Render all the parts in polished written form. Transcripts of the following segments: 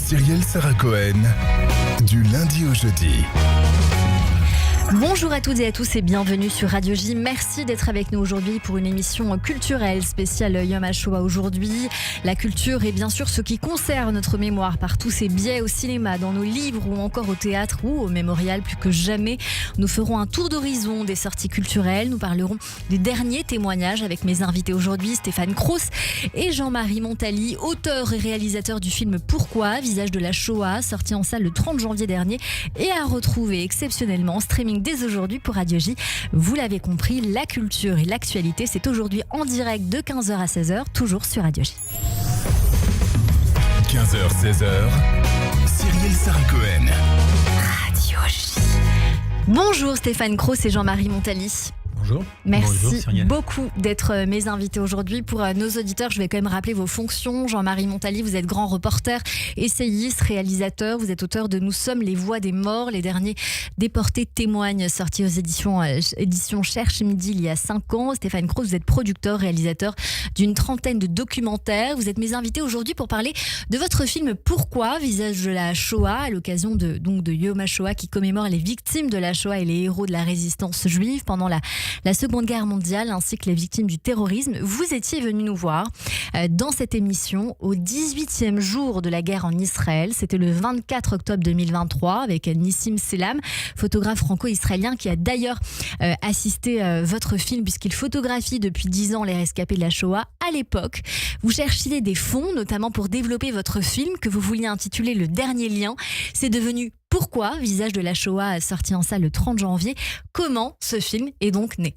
Cyrielle Sarah Cohen, du lundi au jeudi. Bonjour à toutes et à tous et bienvenue sur Radio J. Merci d'être avec nous aujourd'hui pour une émission culturelle spéciale Yom HaShoah aujourd'hui. La culture est bien sûr ce qui conserve notre mémoire par tous ces biais au cinéma, dans nos livres ou encore au théâtre ou au mémorial. Plus que jamais, nous ferons un tour d'horizon des sorties culturelles. Nous parlerons des derniers témoignages avec mes invités aujourd'hui, Stéphane Cross et Jean-Marie Montali, auteur et réalisateur du film Pourquoi, visage de la Shoah, sorti en salle le 30 janvier dernier et à retrouver exceptionnellement en streaming dès aujourd'hui pour Radio J. Vous l'avez compris, la culture et l'actualité, c'est aujourd'hui en direct de 15h à 16h, toujours sur Radio J. 15h, 16h, Cyrielle Sarah Cohen. Radio J. Bonjour Stéphane Cross et Jean-Marie Montali. Bonjour. Merci Bonjour, beaucoup d'être mes invités aujourd'hui. Pour nos auditeurs, je vais quand même rappeler vos fonctions. Jean-Marie Montali, vous êtes grand reporter, essayiste, réalisateur. Vous êtes auteur de Nous sommes les voix des morts. Les derniers déportés témoignent, sortis aux éditions Cherche Midi il y a 5 ans. Stéphane Cross, vous êtes producteur, réalisateur d'une trentaine de documentaires. Vous êtes mes invités aujourd'hui pour parler de votre film Pourquoi, visage de la Shoah, à l'occasion de Yom HaShoah qui commémore les victimes de la Shoah et les héros de la résistance juive pendant la Seconde Guerre mondiale ainsi que les victimes du terrorisme. Vous étiez venu nous voir dans cette émission au 18e jour de la guerre en Israël. C'était le 24 octobre 2023 avec Nissim Selam, photographe franco-israélien qui a d'ailleurs assisté votre film puisqu'il photographie depuis 10 ans les rescapés de la Shoah. À l'époque, vous cherchiez des fonds, notamment pour développer votre film que vous vouliez intituler Le Dernier Lien. C'est devenu Pourquoi, visage de la Shoah, sorti en salle le 30 janvier. Comment ce film est donc né ?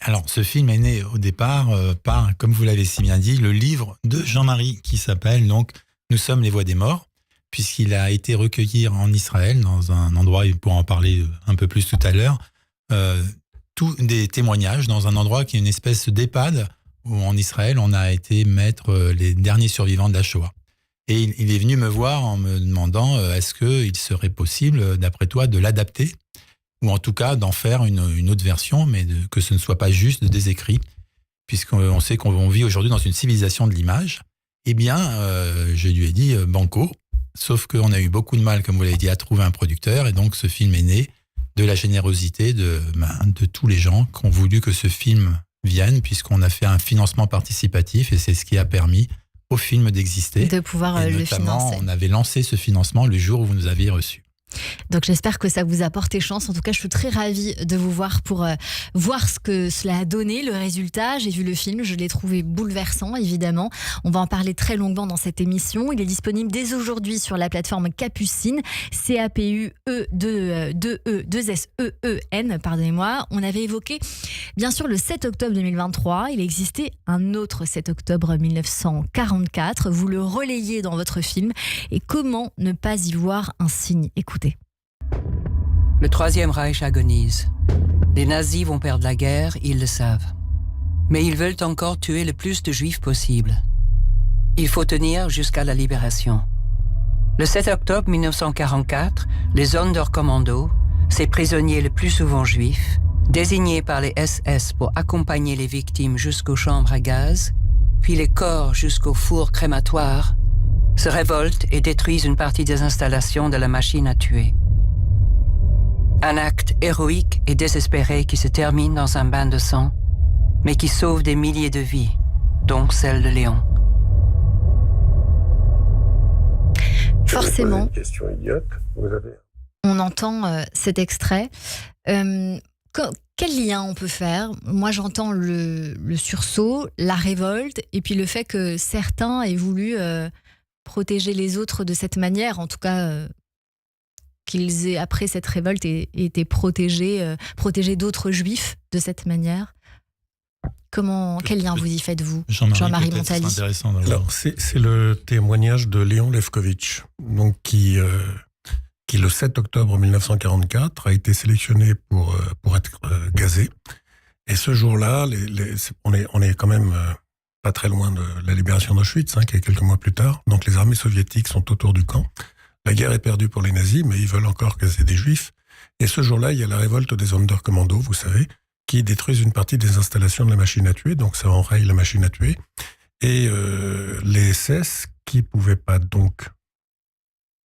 Alors, ce film est né au départ par, comme vous l'avez si bien dit, le livre de Jean-Marie qui s'appelle donc Nous sommes les voix des morts, puisqu'il a été recueilli en Israël, dans un endroit, il pourra en parler un peu plus tout à l'heure, tous des témoignages dans un endroit qui est une espèce d'EHPAD où en Israël, on a été mettre les derniers survivants de la Shoah. Et il est venu me voir en me demandant est-ce qu'il serait possible, d'après toi, de l'adapter ou en tout cas d'en faire une autre version, mais que ce ne soit pas juste des écrits, puisqu'on sait qu'on vit aujourd'hui dans une civilisation de l'image. Eh bien, je lui ai dit banco, sauf qu'on a eu beaucoup de mal, comme vous l'avez dit, à trouver un producteur, et donc ce film est né de la générosité de tous les gens qui ont voulu que ce film vienne, puisqu'on a fait un financement participatif, et c'est ce qui a permis au film d'exister. De pouvoir le financer. On avait lancé ce financement le jour où vous nous aviez reçus. Donc j'espère que ça vous a porté chance. En tout cas, je suis très ravie de vous voir pour voir ce que cela a donné, le résultat. J'ai vu le film, je l'ai trouvé bouleversant, évidemment. On va en parler très longuement dans cette émission. Il est disponible dès aujourd'hui sur la plateforme Capucine, CAPUE2SEEN, pardonnez-moi. On avait évoqué, bien sûr, le 7 octobre 2023. Il existait un autre 7 octobre 1944. Vous le relayez dans votre film. Et comment ne pas y voir un signe ? Écoutez. Le Troisième Reich agonise. Les nazis vont perdre la guerre, ils le savent. Mais ils veulent encore tuer le plus de juifs possible. Il faut tenir jusqu'à la libération. Le 7 octobre 1944, les Sonderkommando, ces prisonniers le plus souvent juifs, désignés par les SS pour accompagner les victimes jusqu'aux chambres à gaz, puis les corps jusqu'au four crématoire, se révoltent et détruisent une partie des installations de la machine à tuer. Un acte héroïque et désespéré qui se termine dans un bain de sang, mais qui sauve des milliers de vies, dont celle de Léon. Forcément, une question idiote. on entend cet extrait. Quel lien on peut faire ? Moi, j'entends le sursaut, la révolte, et puis le fait que certains aient voulu protéger les autres de cette manière, en tout cas qu'ils aient, après cette révolte, été protégés d'autres juifs de cette manière. Quel lien vous y faites-vous, Jean-Marie Montali ? C'est intéressant. Alors, c'est le témoignage de Léon Lefkovitch, donc qui le 7 octobre 1944 a été sélectionné pour être gazé. Et ce jour-là, on est quand même pas très loin de la libération d'Auschwitz, qui est quelques mois plus tard. Donc les armées soviétiques sont autour du camp. La guerre est perdue pour les nazis, mais ils veulent encore gazer des juifs. Et ce jour-là, il y a la révolte des Sonderkommando, vous savez, qui détruisent une partie des installations de la machine à tuer, donc ça enraye la machine à tuer. Et les SS qui pouvait pas donc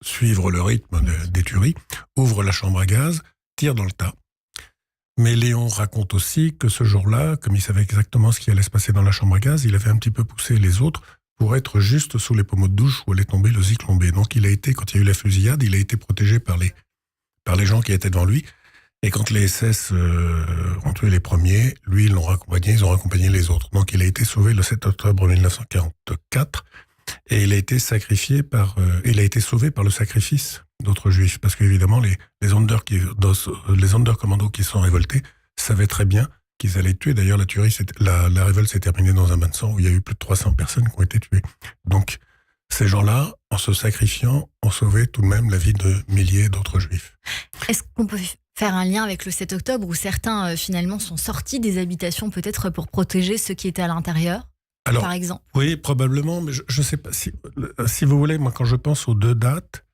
suivre le rythme des tueries, ouvre la chambre à gaz, tire dans le tas. Mais Léon raconte aussi que ce jour-là, comme il savait exactement ce qui allait se passer dans la chambre à gaz, il avait un petit peu poussé les autres pour être juste sous les pommeaux de douche où allait tomber le Zyklon B. Donc il a été, quand il y a eu la fusillade, il a été protégé par les gens qui étaient devant lui. Et quand les SS ont tué les premiers, lui, ils ont raccompagné les autres. Donc il a été sauvé le 7 octobre 1944 et il a été il a été sauvé par le sacrifice d'autres juifs. Parce qu'évidemment, les Sonderkommandos qui sont révoltés savaient très bien qu'ils allaient tuer. D'ailleurs, la révolte s'est terminée dans un bain de sang où il y a eu plus de 300 personnes qui ont été tuées. Donc, ces gens-là, en se sacrifiant, ont sauvé tout de même la vie de milliers d'autres juifs. Est-ce qu'on peut faire un lien avec le 7 octobre où certains, finalement, sont sortis des habitations peut-être pour protéger ceux qui étaient à l'intérieur, par exemple? Oui, probablement, mais je ne sais pas. Si vous voulez, moi, quand je pense aux 2 dates,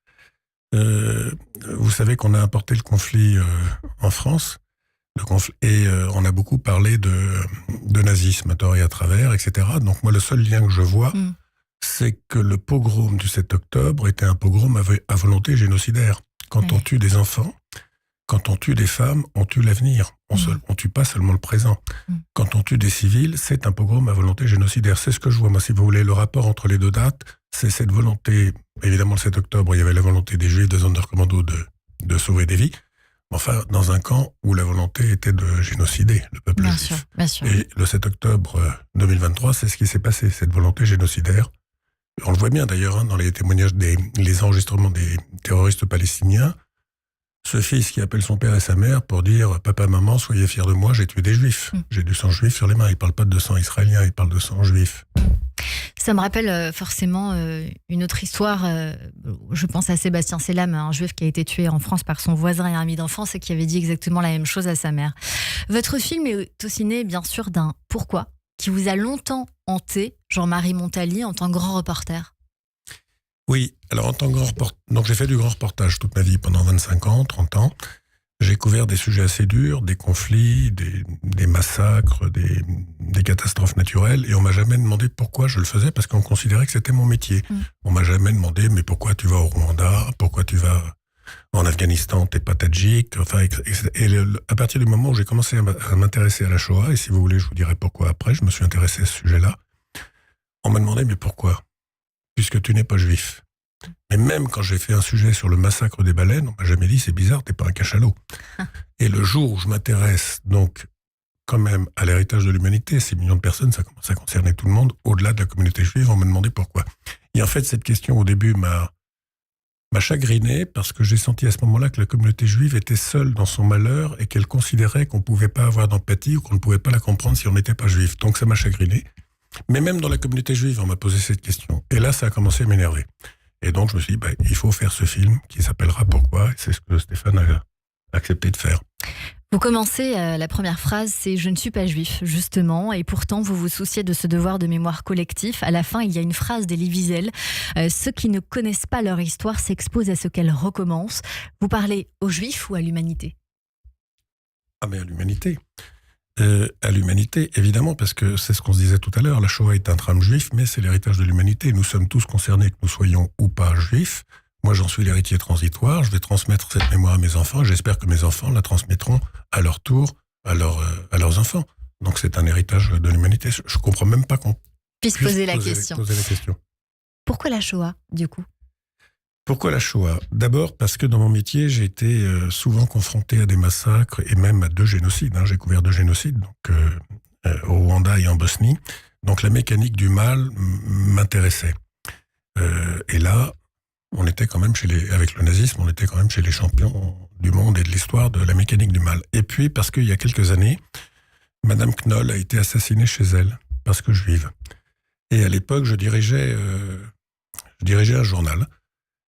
vous savez qu'on a importé le conflit en France, et on a beaucoup parlé de nazisme à tort et à travers, etc. Donc moi, le seul lien que je vois, c'est que le pogrom du 7 octobre était un pogrom à volonté génocidaire. Quand on tue des enfants, quand on tue des femmes, on tue l'avenir. On tue pas seulement le présent. Quand on tue des civils, c'est un pogrom à volonté génocidaire. C'est ce que je vois, moi, si vous voulez. Le rapport entre les 2 dates, c'est cette volonté. Évidemment, le 7 octobre, il y avait la volonté des Juifs de Sonderkommando de sauver des vies. Enfin, dans un camp où la volonté était de génocider le peuple juif. Bien sûr. Et le 7 octobre 2023, c'est ce qui s'est passé, cette volonté génocidaire. On le voit bien d'ailleurs dans les témoignages, les enregistrements des terroristes palestiniens. Ce fils qui appelle son père et sa mère pour dire « Papa, maman, soyez fiers de moi, j'ai tué des juifs. J'ai du sang juif sur les mains. » Il ne parle pas de sang israélien, il parle de sang juif. Ça me rappelle forcément une autre histoire. Je pense à Sébastien Selam, un juif qui a été tué en France par son voisin et un ami d'enfance et qui avait dit exactement la même chose à sa mère. Votre film est aussi né, bien sûr, d'un pourquoi qui vous a longtemps hanté, Jean-Marie Montali, en tant que grand reporter. Oui, alors en tant que grand reporter, donc j'ai fait du grand reportage toute ma vie pendant 25 ans, 30 ans. J'ai couvert des sujets assez durs, des conflits, des massacres, des catastrophes naturelles, et on m'a jamais demandé pourquoi je le faisais, parce qu'on considérait que c'était mon métier. On m'a jamais demandé, mais pourquoi tu vas au Rwanda, pourquoi tu vas en Afghanistan, t'es pas tadjik, enfin, à partir du moment où j'ai commencé à m'intéresser à la Shoah, et si vous voulez, je vous dirai pourquoi après, je me suis intéressé à ce sujet-là, on m'a demandé, mais pourquoi? Puisque tu n'es pas juif. Mais même quand j'ai fait un sujet sur le massacre des baleines, on m'a jamais dit, c'est bizarre, t'es pas un cachalot. Et le jour où je m'intéresse donc quand même à l'héritage de l'humanité, 6 millions de personnes, ça commence à concerner tout le monde, au-delà de la communauté juive, on m'a demandé pourquoi. Et en fait, cette question au début m'a chagriné, parce que j'ai senti à ce moment-là que la communauté juive était seule dans son malheur et qu'elle considérait qu'on ne pouvait pas avoir d'empathie ou qu'on ne pouvait pas la comprendre si on n'était pas juif. Donc ça m'a chagriné. Mais même dans la communauté juive, on m'a posé cette question. Et là, ça a commencé à m'énerver. Et donc, je me suis dit, il faut faire ce film qui s'appellera Pourquoi ? Et c'est ce que Stéphane a accepté de faire. Vous commencez, la première phrase, c'est « Je ne suis pas juif », justement, et pourtant, vous vous souciez de ce devoir de mémoire collectif. À la fin, il y a une phrase d'Elie Wiesel. Ceux qui ne connaissent pas leur histoire s'exposent à ce qu'elle recommence. Vous parlez aux juifs ou à l'humanité ? Ah, mais à l'humanité. À l'humanité, évidemment, parce que c'est ce qu'on se disait tout à l'heure, la Shoah est un drame juif, mais c'est l'héritage de l'humanité. Nous sommes tous concernés, que nous soyons ou pas juifs. Moi, j'en suis l'héritier transitoire. Je vais transmettre cette mémoire à mes enfants. J'espère que mes enfants la transmettront à leur tour à leurs enfants. Donc, c'est un héritage de l'humanité. Je ne comprends même pas qu'on puisse poser la question. Pourquoi la Shoah, du coup ? Pourquoi la Shoah ? D'abord parce que dans mon métier, j'ai été souvent confronté à des massacres et même à 2 génocides. J'ai couvert 2 génocides, donc au Rwanda et en Bosnie. Donc la mécanique du mal m'intéressait. Et là, on était quand même avec le nazisme, on était quand même chez les champions du monde et de l'histoire de la mécanique du mal. Et puis parce qu'il y a quelques années, Madame Knoll a été assassinée chez elle, parce que juive. Et à l'époque, je dirigeais un journal.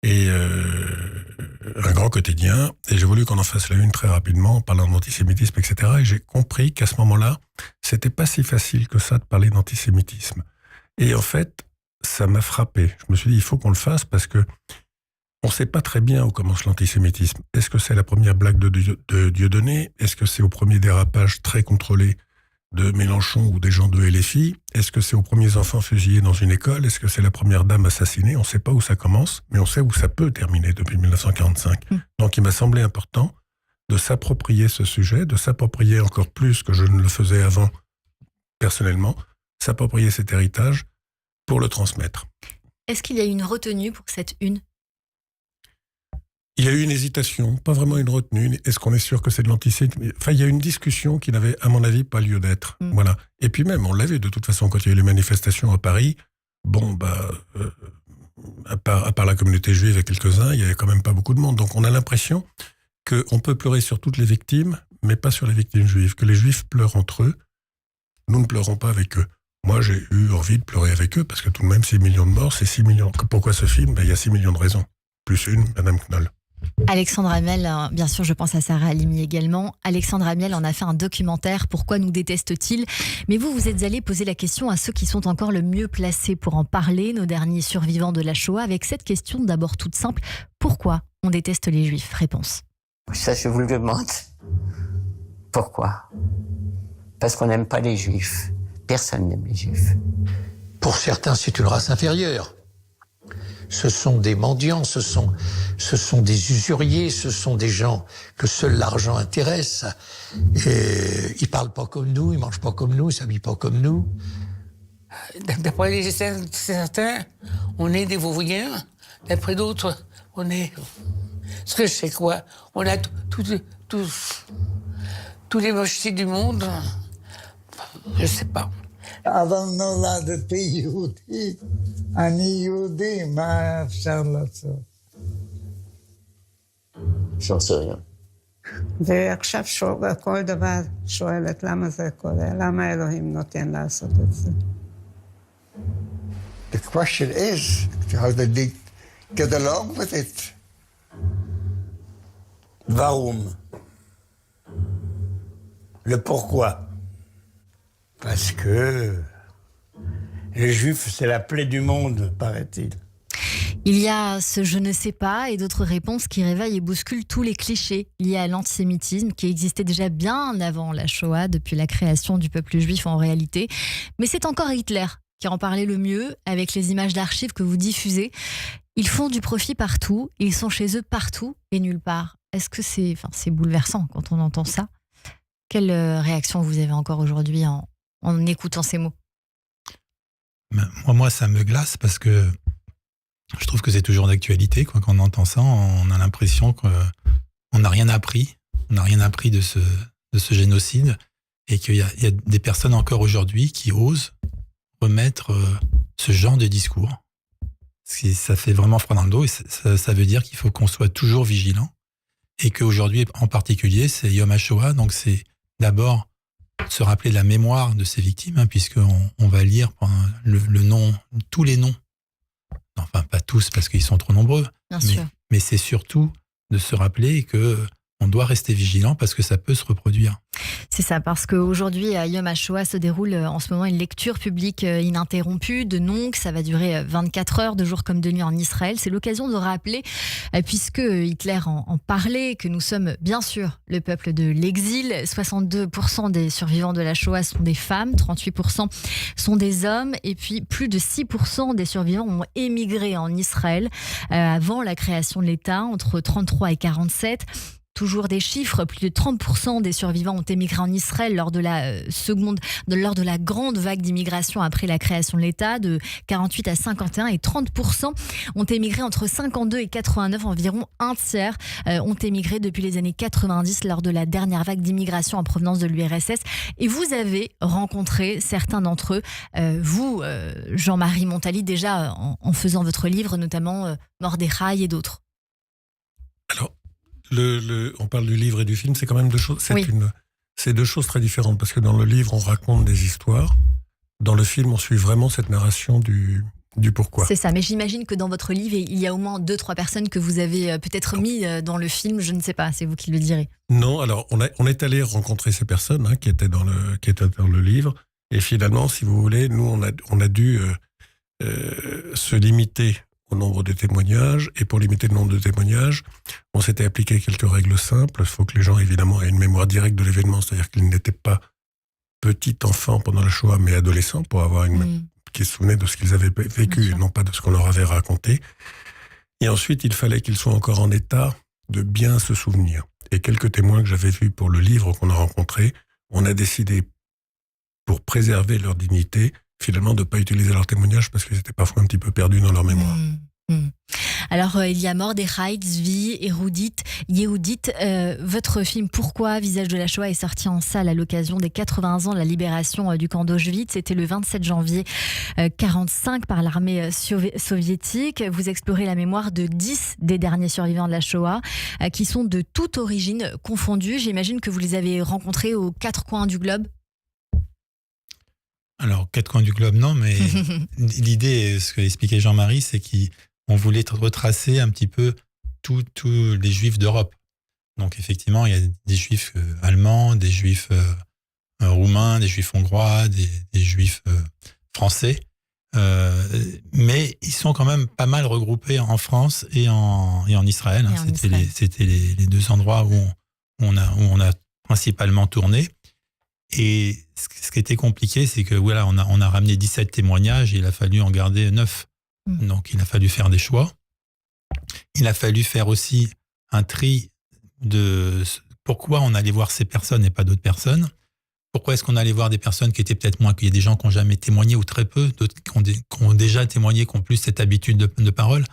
Et un grand quotidien, et j'ai voulu qu'on en fasse la une très rapidement en parlant d'antisémitisme, etc. Et j'ai compris qu'à ce moment-là, c'était pas si facile que ça de parler d'antisémitisme. Et en fait, ça m'a frappé. Je me suis dit, il faut qu'on le fasse parce que on sait pas très bien où commence l'antisémitisme. Est-ce que c'est la première blague de Dieudonné ? Est-ce que c'est au premier dérapage très contrôlé de Mélenchon ou des gens de LFI? Est-ce que c'est aux premiers enfants fusillés dans une école? Est-ce que c'est la première dame assassinée? On ne sait pas où ça commence, mais on sait où ça peut terminer depuis 1945. Donc il m'a semblé important de s'approprier ce sujet, de s'approprier encore plus que je ne le faisais avant, personnellement, s'approprier cet héritage pour le transmettre. Est-ce qu'il y a une retenue pour cette une? Il y a eu une hésitation, pas vraiment une retenue. Est-ce qu'on est sûr que c'est de l'antisémitisme? Enfin, il y a une discussion qui n'avait, à mon avis, pas lieu d'être. Voilà. Et puis même, on l'avait de toute façon quand il y a eu les manifestations à Paris. Bon, à part la communauté juive et quelques-uns, il y avait quand même pas beaucoup de monde. Donc on a l'impression qu'on peut pleurer sur toutes les victimes, mais pas sur les victimes juives. Que les juifs pleurent entre eux, nous ne pleurons pas avec eux. Moi, j'ai eu envie de pleurer avec eux, parce que tout de même, 6 millions de morts, c'est 6 millions. Pourquoi ce film? Il y a 6 millions de raisons. Plus une, Madame Knoll. Alexandre Amiel, bien sûr, je pense à Sarah Halimi également. Alexandre Amiel en a fait un documentaire, Pourquoi nous détestent-ils? Mais vous êtes allé poser la question à ceux qui sont encore le mieux placés pour en parler, nos derniers survivants de la Shoah, avec cette question d'abord toute simple. Pourquoi on déteste les Juifs? Réponse. Ça, je vous le demande. Pourquoi? Parce qu'on n'aime pas les Juifs. Personne n'aime les Juifs. Pour certains, c'est une race inférieure. Ce sont des mendiants, ce sont des usuriers, ce sont des gens que seul l'argent intéresse. Et ils parlent pas comme nous, ils mangent pas comme nous, ils s'habillent pas comme nous. D'après certains, on est des vauriens. D'après d'autres, on est... Ce que je sais quoi, on a tous les mochetés du monde. Je sais pas. אבל נולדתי יהודי, אני יהודי, מה אפשר לעשות? J'en sais rien. ועכשיו כל דבר שואלת למה זה קורה, למה אלוהים נותן לעשות את זה. The question is, how did they get along with it? Warum? Le pourquoi? Parce que les Juifs, c'est la plaie du monde, paraît-il. Il y a ce je ne sais pas et d'autres réponses qui réveillent et bousculent tous les clichés liés à l'antisémitisme qui existait déjà bien avant la Shoah, depuis la création du peuple juif en réalité. Mais c'est encore Hitler qui en parlait le mieux avec les images d'archives que vous diffusez. Ils font du profit partout, ils sont chez eux partout et nulle part. Est-ce que c'est bouleversant quand on entend ça? Quelle réaction vous avez encore aujourd'hui en écoutant ces mots? Moi, ça me glace parce que je trouve que c'est toujours d'actualité. Quand on entend ça, on a l'impression qu'on n'a rien appris. On n'a rien appris de ce génocide et qu'il y a des personnes encore aujourd'hui qui osent remettre ce genre de discours. Ça fait vraiment froid dans le dos et ça veut dire qu'il faut qu'on soit toujours vigilant et qu'aujourd'hui, en particulier, c'est Yom HaShoah, donc c'est d'abord se rappeler de la mémoire de ces victimes, puisqu'on va lire le nom, tous les noms. Enfin, pas tous, parce qu'ils sont trop nombreux. Mais c'est surtout de se rappeler qu'on doit rester vigilant parce que ça peut se reproduire. C'est ça, parce qu'aujourd'hui, à Yom HaShoah se déroule en ce moment une lecture publique ininterrompue de Nonc. Ça va durer 24 heures, de jour comme de nuit en Israël. C'est l'occasion de rappeler, puisque Hitler en parlait, que nous sommes bien sûr le peuple de l'exil. 62% des survivants de la Shoah sont des femmes, 38% sont des hommes, et puis plus de 6% des survivants ont émigré en Israël avant la création de l'État, entre 33 et 47. Toujours des chiffres, plus de 30% des survivants ont émigré en Israël lors de la grande vague d'immigration après la création de l'État, de 48 à 51, et 30% ont émigré entre 52 et 89, environ un tiers ont émigré depuis les années 90 lors de la dernière vague d'immigration en provenance de l'URSS. Et vous avez rencontré certains d'entre eux, vous, Jean-Marie Montali, déjà en faisant votre livre, notamment Mordechai et d'autres. Alors, on parle du livre et du film, c'est quand même deux choses. C'est deux choses très différentes, parce que dans le livre, on raconte des histoires. Dans le film, on suit vraiment cette narration du pourquoi. C'est ça, mais j'imagine que dans votre livre, il y a au moins 2-3 personnes que vous avez peut-être mis dans le film, je ne sais pas, c'est vous qui le direz. Non, alors on est allé rencontrer ces personnes qui étaient dans le livre, et finalement, si vous voulez, nous, on a dû se limiter au nombre de témoignages, et pour limiter le nombre de témoignages, on s'était appliqué quelques règles simples. Il faut que les gens, évidemment, aient une mémoire directe de l'événement, c'est-à-dire qu'ils n'étaient pas petit enfant pendant la Shoah, mais adolescent, pour avoir qui se souvenaient de ce qu'ils avaient vécu et non pas de ce qu'on leur avait raconté. Et ensuite, il fallait qu'ils soient encore en état de bien se souvenir. Et quelques témoins que j'avais vus pour le livre qu'on a rencontré, on a décidé, pour préserver leur dignité, finalement de ne pas utiliser leur témoignage parce qu'ils étaient parfois un petit peu perdus dans leur mémoire. Alors, il y a Mordechai, Zvi, Yehudit. Votre film Pourquoi, Visage de la Shoah est sorti en salle à l'occasion des 80 ans de la libération du camp d'Auschwitz. C'était le 27 janvier 1945 par l'armée soviétique. Vous explorez la mémoire de 10 des derniers survivants de la Shoah qui sont de toute origine confondus. J'imagine que vous les avez rencontrés aux 4 coins du globe. Alors, 4 coins du globe, non, mais l'idée, ce que expliquait Jean-Marie, c'est qu'on voulait retracer un petit peu tous les juifs d'Europe. Donc, effectivement, il y a des juifs allemands, des juifs roumains, des juifs hongrois, des juifs français. Mais ils sont quand même pas mal regroupés en France et en Israël. C'était les 2 endroits où on a principalement tourné. Et ce qui était compliqué, c'est que voilà, on a ramené 17 témoignages et il a fallu en garder 9. Donc, il a fallu faire des choix. Il a fallu faire aussi un tri de pourquoi on allait voir ces personnes et pas d'autres personnes. Pourquoi est-ce qu'on allait voir des personnes qui étaient peut-être moins, qu'il y a des gens qui n'ont jamais témoigné ou très peu, d'autres qui ont déjà témoigné, qui ont plus cette habitude de parole.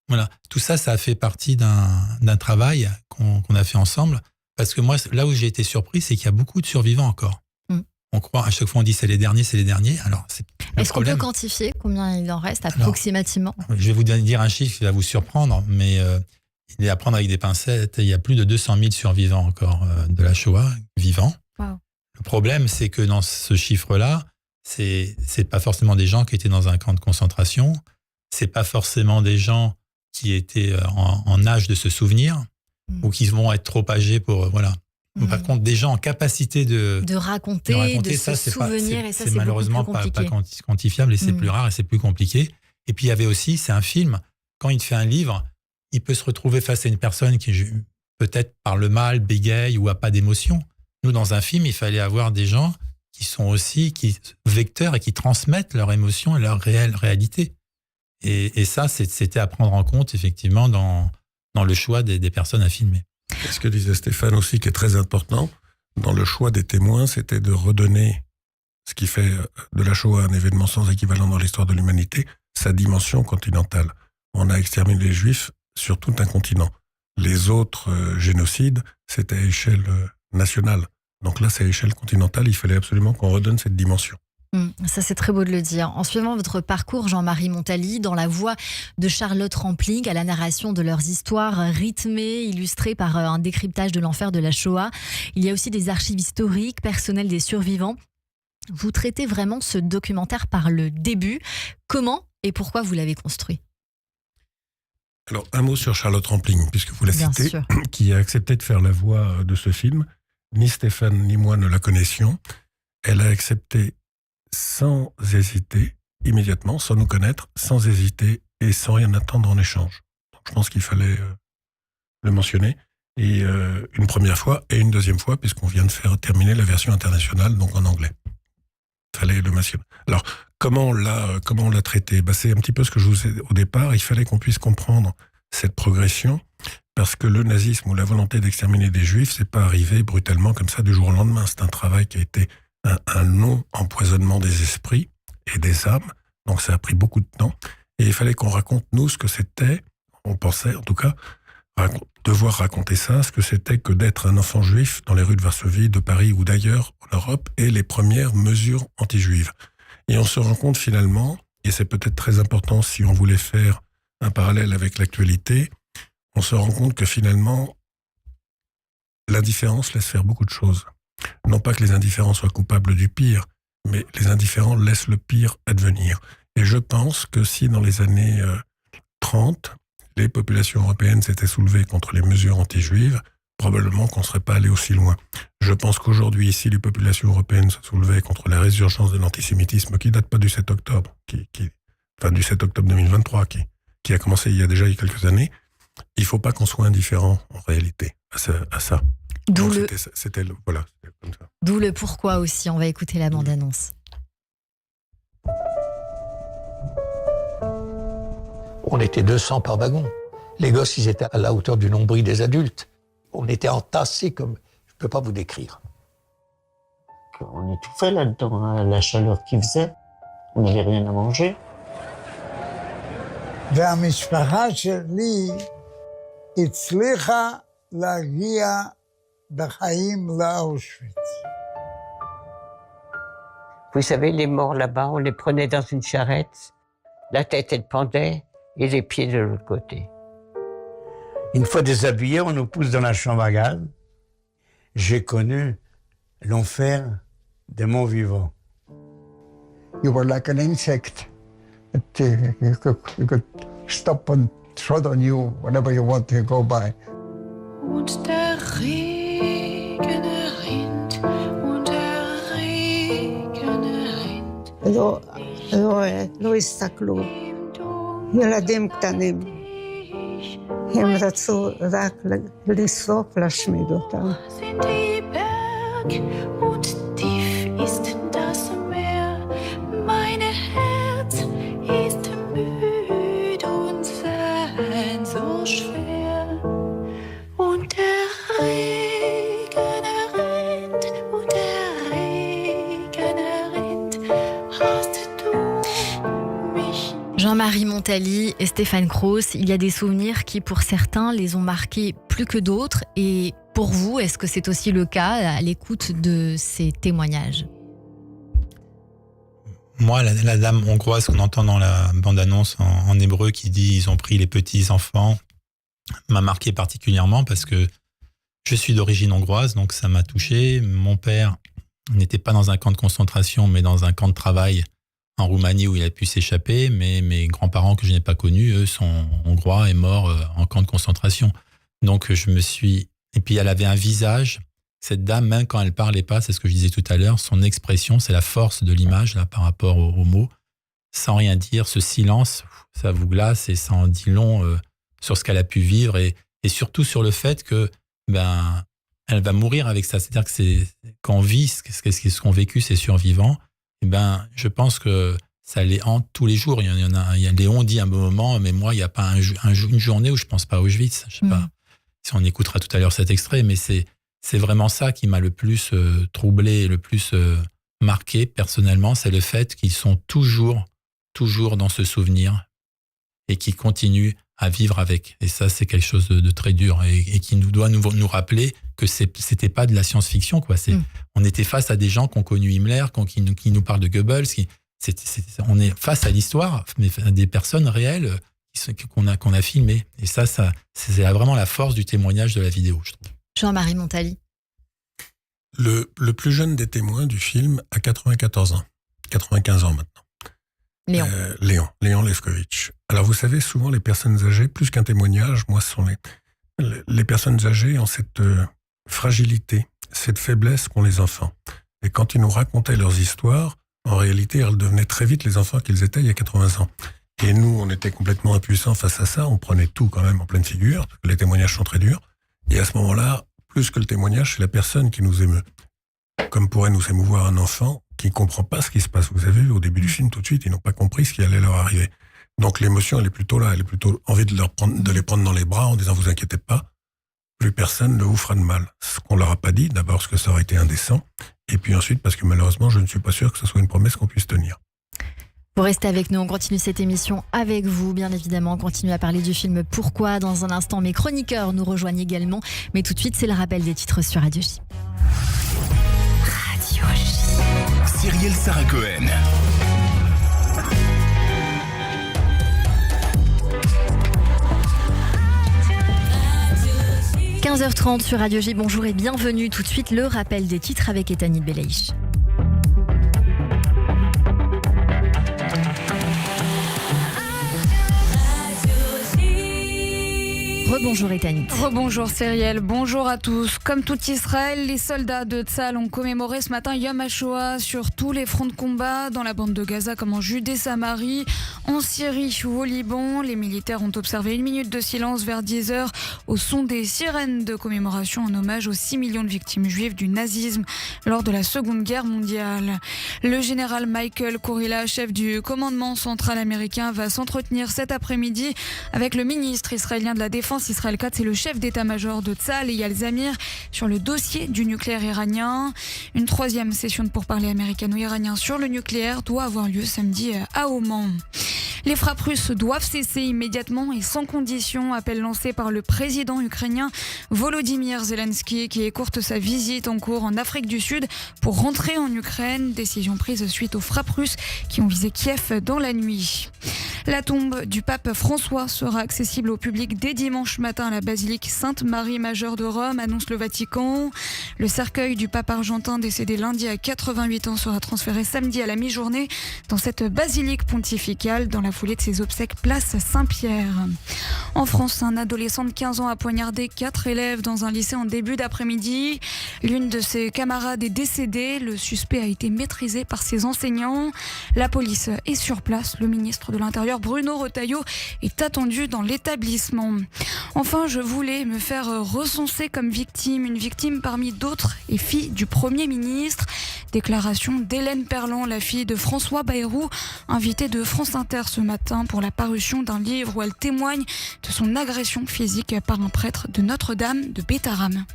Voilà. Tout ça, ça a fait partie d'un travail qu'on a fait ensemble. Parce que moi, là où j'ai été surpris, c'est qu'il y a beaucoup de survivants encore. On croit, à chaque fois on dit c'est les derniers. Alors, est-ce qu'on peut quantifier combien il en reste approximativement? Je vais vous dire un chiffre qui va vous surprendre, mais il est à prendre avec des pincettes. Il y a plus de 200 000 survivants encore de la Shoah, vivants. Wow. Le problème, c'est que dans ce chiffre-là, c'est pas forcément des gens qui étaient dans un camp de concentration, c'est pas forcément des gens qui étaient en âge de se souvenir, ou qui vont être trop âgés pour... voilà. Par contre, des gens en capacité de raconter, de se souvenir, et ça, c'est malheureusement beaucoup plus pas compliqué. quantifiable, et c'est plus rare et c'est plus compliqué. Et puis, il y avait aussi, c'est un film, quand il fait un livre, il peut se retrouver face à une personne qui peut-être parle mal, bégaye ou a pas d'émotion. Nous, dans un film, il fallait avoir des gens qui sont aussi vecteurs et qui transmettent leur émotion et leur réalité. Et ça, c'était à prendre en compte, effectivement, dans le choix des personnes à filmer. Ce que disait Stéphane aussi, qui est très important, dans le choix des témoins, c'était de redonner ce qui fait de la Shoah un événement sans équivalent dans l'histoire de l'humanité, sa dimension continentale. On a exterminé les Juifs sur tout un continent. Les autres génocides, c'était à échelle nationale. Donc là, c'est à échelle continentale, il fallait absolument qu'on redonne cette dimension. Ça, c'est très beau de le dire. En suivant votre parcours, Jean-Marie Montali, dans la voix de Charlotte Rampling, à la narration de leurs histoires rythmées, illustrées par un décryptage de l'enfer de la Shoah, il y a aussi des archives historiques, personnelles des survivants. Vous traitez vraiment ce documentaire par le début. Comment et pourquoi vous l'avez construit? Alors, un mot sur Charlotte Rampling, puisque vous la citez, qui a accepté de faire la voix de ce film. Ni Stéphane ni moi ne la connaissions. Elle a accepté sans hésiter, immédiatement, sans nous connaître, sans hésiter et sans rien attendre en échange. Donc, je pense qu'il fallait le mentionner. Et une première fois et une deuxième fois, puisqu'on vient de terminer la version internationale, donc en anglais. Il fallait le mentionner. Alors, comment on l'a traité? C'est un petit peu ce que je vous ai au départ. Il fallait qu'on puisse comprendre cette progression, parce que le nazisme ou la volonté d'exterminer des Juifs, c'est pas arrivé brutalement comme ça du jour au lendemain. C'est un travail qui a été un long empoisonnement des esprits et des âmes. Donc ça a pris beaucoup de temps. Et il fallait qu'on raconte, nous, ce que c'était, on pensait en tout cas, devoir raconter ça, ce que c'était que d'être un enfant juif dans les rues de Varsovie, de Paris ou d'ailleurs en Europe, et les premières mesures anti-juives. Et on se rend compte finalement, et c'est peut-être très important si on voulait faire un parallèle avec l'actualité, on se rend compte que finalement, l'indifférence laisse faire beaucoup de choses. Non pas que les indifférents soient coupables du pire, mais les indifférents laissent le pire advenir. Et je pense que si dans les années 30, les populations européennes s'étaient soulevées contre les mesures anti-juives, probablement qu'on ne serait pas allé aussi loin. Je pense qu'aujourd'hui, si les populations européennes se soulevaient contre la résurgence de l'antisémitisme, qui ne date pas du 7 octobre, du 7 octobre 2023, qui a commencé il y a quelques années, il ne faut pas qu'on soit indifférent en réalité à ça. D'où Donc, le... c'était voilà, c'était comme ça. D'où le pourquoi aussi. On va écouter la bande-annonce. On était 200 par wagon. Les gosses, ils étaient à la hauteur du nombril des adultes. On était entassés comme... Je ne peux pas vous décrire. On étouffait là-dedans, hein, la chaleur qu'il faisait. On n'avait rien à manger. והמשפחה שלי הצליחה להגיע בחיים לאושוויץ. Vous savez, les morts là-bas, on les prenait dans une charrette, la tête elle pendait et les pieds de l'autre côté. Une fois déshabillés, on nous pousse dans la chambre à gaz. J'ai connu l'enfer des morts vivants. You were like an insect. You could stop and tread on you whenever you want to go by. Und der Regen rinnt, und der Regen rinnt. לא הסתכלו. ילדים קטנים. הם רצו רק לשרוף, להשמיד אותם. Sind die Berg und tief ist das Meer. Mein Herz ist müde und sein so schwer. Und der Regen rennt, und der Regen rennt. Hast du mich? Jean-Marie Montali et Stéphane Croos, il y a des souvenirs qui, pour certains, les ont marqués plus que d'autres. Et pour vous, est-ce que c'est aussi le cas à l'écoute de ces témoignages ? Moi, la dame hongroise qu'on entend dans la bande-annonce en hébreu qui dit « ils ont pris les petits-enfants » m'a marqué particulièrement parce que je suis d'origine hongroise, donc ça m'a touché. Mon père n'était pas dans un camp de concentration, mais dans un camp de travail en Roumanie où il a pu s'échapper, mais mes grands-parents que je n'ai pas connus, eux, sont hongrois et morts en camp de concentration. Donc je me suis... Et puis elle avait un visage, cette dame, même quand elle parlait pas, c'est ce que je disais tout à l'heure, son expression, c'est la force de l'image là par rapport aux mots, sans rien dire, ce silence, ça vous glace et ça en dit long sur ce qu'elle a pu vivre et surtout sur le fait que elle va mourir avec ça. C'est-à-dire que c'est quand on vit ce qu'ont vécu ces survivants, je pense que ça les hante tous les jours. Il y a Léon dit à un moment, mais moi, il n'y a pas une journée où je pense pas à Auschwitz. Je sais pas si on écoutera tout à l'heure cet extrait, mais c'est vraiment ça qui m'a le plus troublé, le plus marqué personnellement, c'est le fait qu'ils sont toujours dans ce souvenir et qu'ils continuent à vivre avec. Et ça, c'est quelque chose de très dur et qui nous doit nous rappeler que c'était pas de la science-fiction, quoi. On était face à des gens qui ont connu Himmler, qui nous parlent de Goebbels. On est face à l'histoire, mais à des personnes réelles qu'on a filmées. Et ça, c'est vraiment la force du témoignage de la vidéo, je trouve. Jean-Marie Montali. Le plus jeune des témoins du film a 94 ans. 95 ans maintenant. Léon Lefkovitch. Alors vous savez, souvent les personnes âgées, plus qu'un témoignage, moi ce sont les personnes âgées ont cette fragilité, cette faiblesse qu'ont les enfants. Et quand ils nous racontaient leurs histoires, en réalité, elles devenaient très vite les enfants qu'ils étaient il y a 80 ans. Et nous, on était complètement impuissants face à ça, on prenait tout quand même en pleine figure, parce que les témoignages sont très durs. Et à ce moment-là, plus que le témoignage, c'est la personne qui nous émeut. Comme pourrait nous émouvoir un enfant qui ne comprend pas ce qui se passe. Vous avez vu, au début du film, tout de suite, ils n'ont pas compris ce qui allait leur arriver. Donc l'émotion, elle est plutôt là, elle est plutôt envie de les prendre dans les bras en disant « vous inquiétez pas, plus personne ne vous fera de mal ». Ce qu'on leur a pas dit, d'abord parce que ça aurait été indécent, et puis ensuite parce que malheureusement, je ne suis pas sûr que ce soit une promesse qu'on puisse tenir. Vous restez avec nous, on continue cette émission avec vous, bien évidemment. On continue à parler du film Pourquoi dans un instant. Mes chroniqueurs nous rejoignent également. Mais tout de suite, c'est le rappel des titres sur Radio J. Radio J. Cyrielle Sarah Cohen. – 15h30 sur Radio J. Bonjour et bienvenue. Tout de suite, le rappel des titres avec Etani Belaïch. Rebonjour Etanit. Rebonjour Cyrielle, bonjour à tous. Comme tout Israël, les soldats de Tzahal ont commémoré ce matin Yom HaShoah sur tous les fronts de combat, dans la bande de Gaza comme en Judée-Samarie, en Syrie ou au Liban. Les militaires ont observé 1 minute de silence vers 10h au son des sirènes de commémoration en hommage aux 6 millions de victimes juives du nazisme lors de la Seconde Guerre mondiale. Le général Michael Kurilla, chef du commandement central américain, va s'entretenir cet après-midi avec le ministre israélien de la Défense, Israël Katz, et le chef d'état-major de Tzahal, Eyal Zamir, sur le dossier du nucléaire iranien. Une 3e session de pourparlers américano-iranien sur le nucléaire doit avoir lieu samedi à Oman. Les frappes russes doivent cesser immédiatement et sans condition, appel lancé par le président ukrainien Volodymyr Zelensky, qui écourte sa visite en cours en Afrique du Sud pour rentrer en Ukraine. Décision prise suite aux frappes russes qui ont visé Kiev dans la nuit. La tombe du pape François sera accessible au public dès dimanche matin à la basilique Sainte-Marie-Majeure de Rome, annonce le Vatican. Le cercueil du pape argentin décédé lundi à 88 ans sera transféré samedi à la mi-journée dans cette basilique pontificale, dans la foulée de ses obsèques place Saint-Pierre. En France, un adolescent de 15 ans a poignardé 4 élèves dans un lycée en début d'après-midi. L'une de ses camarades est décédée. Le suspect a été maîtrisé par ses enseignants. La police est sur place. Le ministre de l'Intérieur, Bruno Retailleau, est attendu dans l'établissement. Enfin, je voulais me faire recenser comme victime, une victime parmi d'autres et fille du Premier ministre. Déclaration d'Hélène Perland, la fille de François Bayrou, invitée de France Inter ce matin pour la parution d'un livre où elle témoigne de son agression physique par un prêtre de Notre-Dame de Bétarame.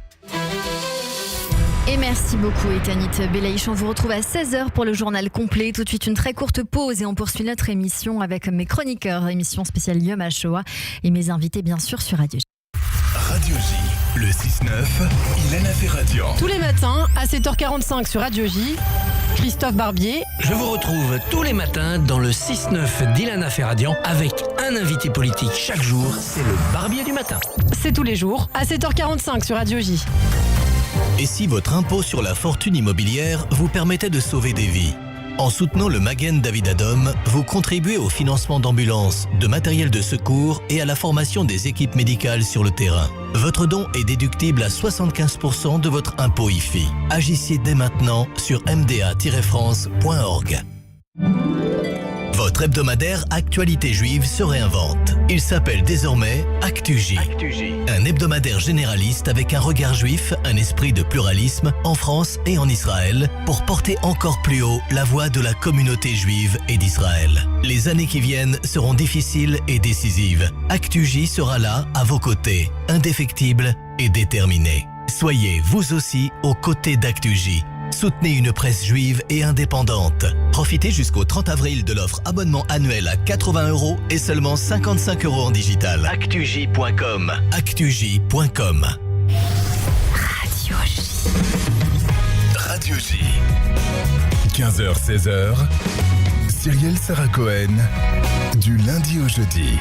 Et merci beaucoup Etanit Belaïch. On vous retrouve à 16h pour le journal complet. Tout de suite une très courte pause et on poursuit notre émission avec mes chroniqueurs. Émission spéciale Yom HaShoah et mes invités bien sûr sur Radio J. Radio J, le 6-9, Ilana Ferradian. Tous les matins à 7h45 sur Radio J, Christophe Barbier. Je vous retrouve tous les matins dans le 6-9 d'Ilana Ferradian avec un invité politique chaque jour. C'est le Barbier du matin. C'est tous les jours à 7h45 sur Radio J. Et si votre impôt sur la fortune immobilière vous permettait de sauver des vies ? En soutenant le Magen David Adom, vous contribuez au financement d'ambulances, de matériel de secours et à la formation des équipes médicales sur le terrain. Votre don est déductible à 75% de votre impôt IFI. Agissez dès maintenant sur mda-france.org. Votre hebdomadaire Actualité Juive se réinvente. Il s'appelle désormais ActuJ. Un hebdomadaire généraliste avec un regard juif, un esprit de pluralisme en France et en Israël pour porter encore plus haut la voix de la communauté juive et d'Israël. Les années qui viennent seront difficiles et décisives. ActuJ sera là, à vos côtés, indéfectible et déterminé. Soyez, vous aussi, aux côtés d'ActuJ. Soutenez une presse juive et indépendante. Profitez jusqu'au 30 avril de l'offre abonnement annuel à 80 € et seulement 55 € en digital. ActuJ.com. ActuJ.com. Radio J. Radio J. 15h-16h, Cyrielle Sarah Cohen, du lundi au jeudi.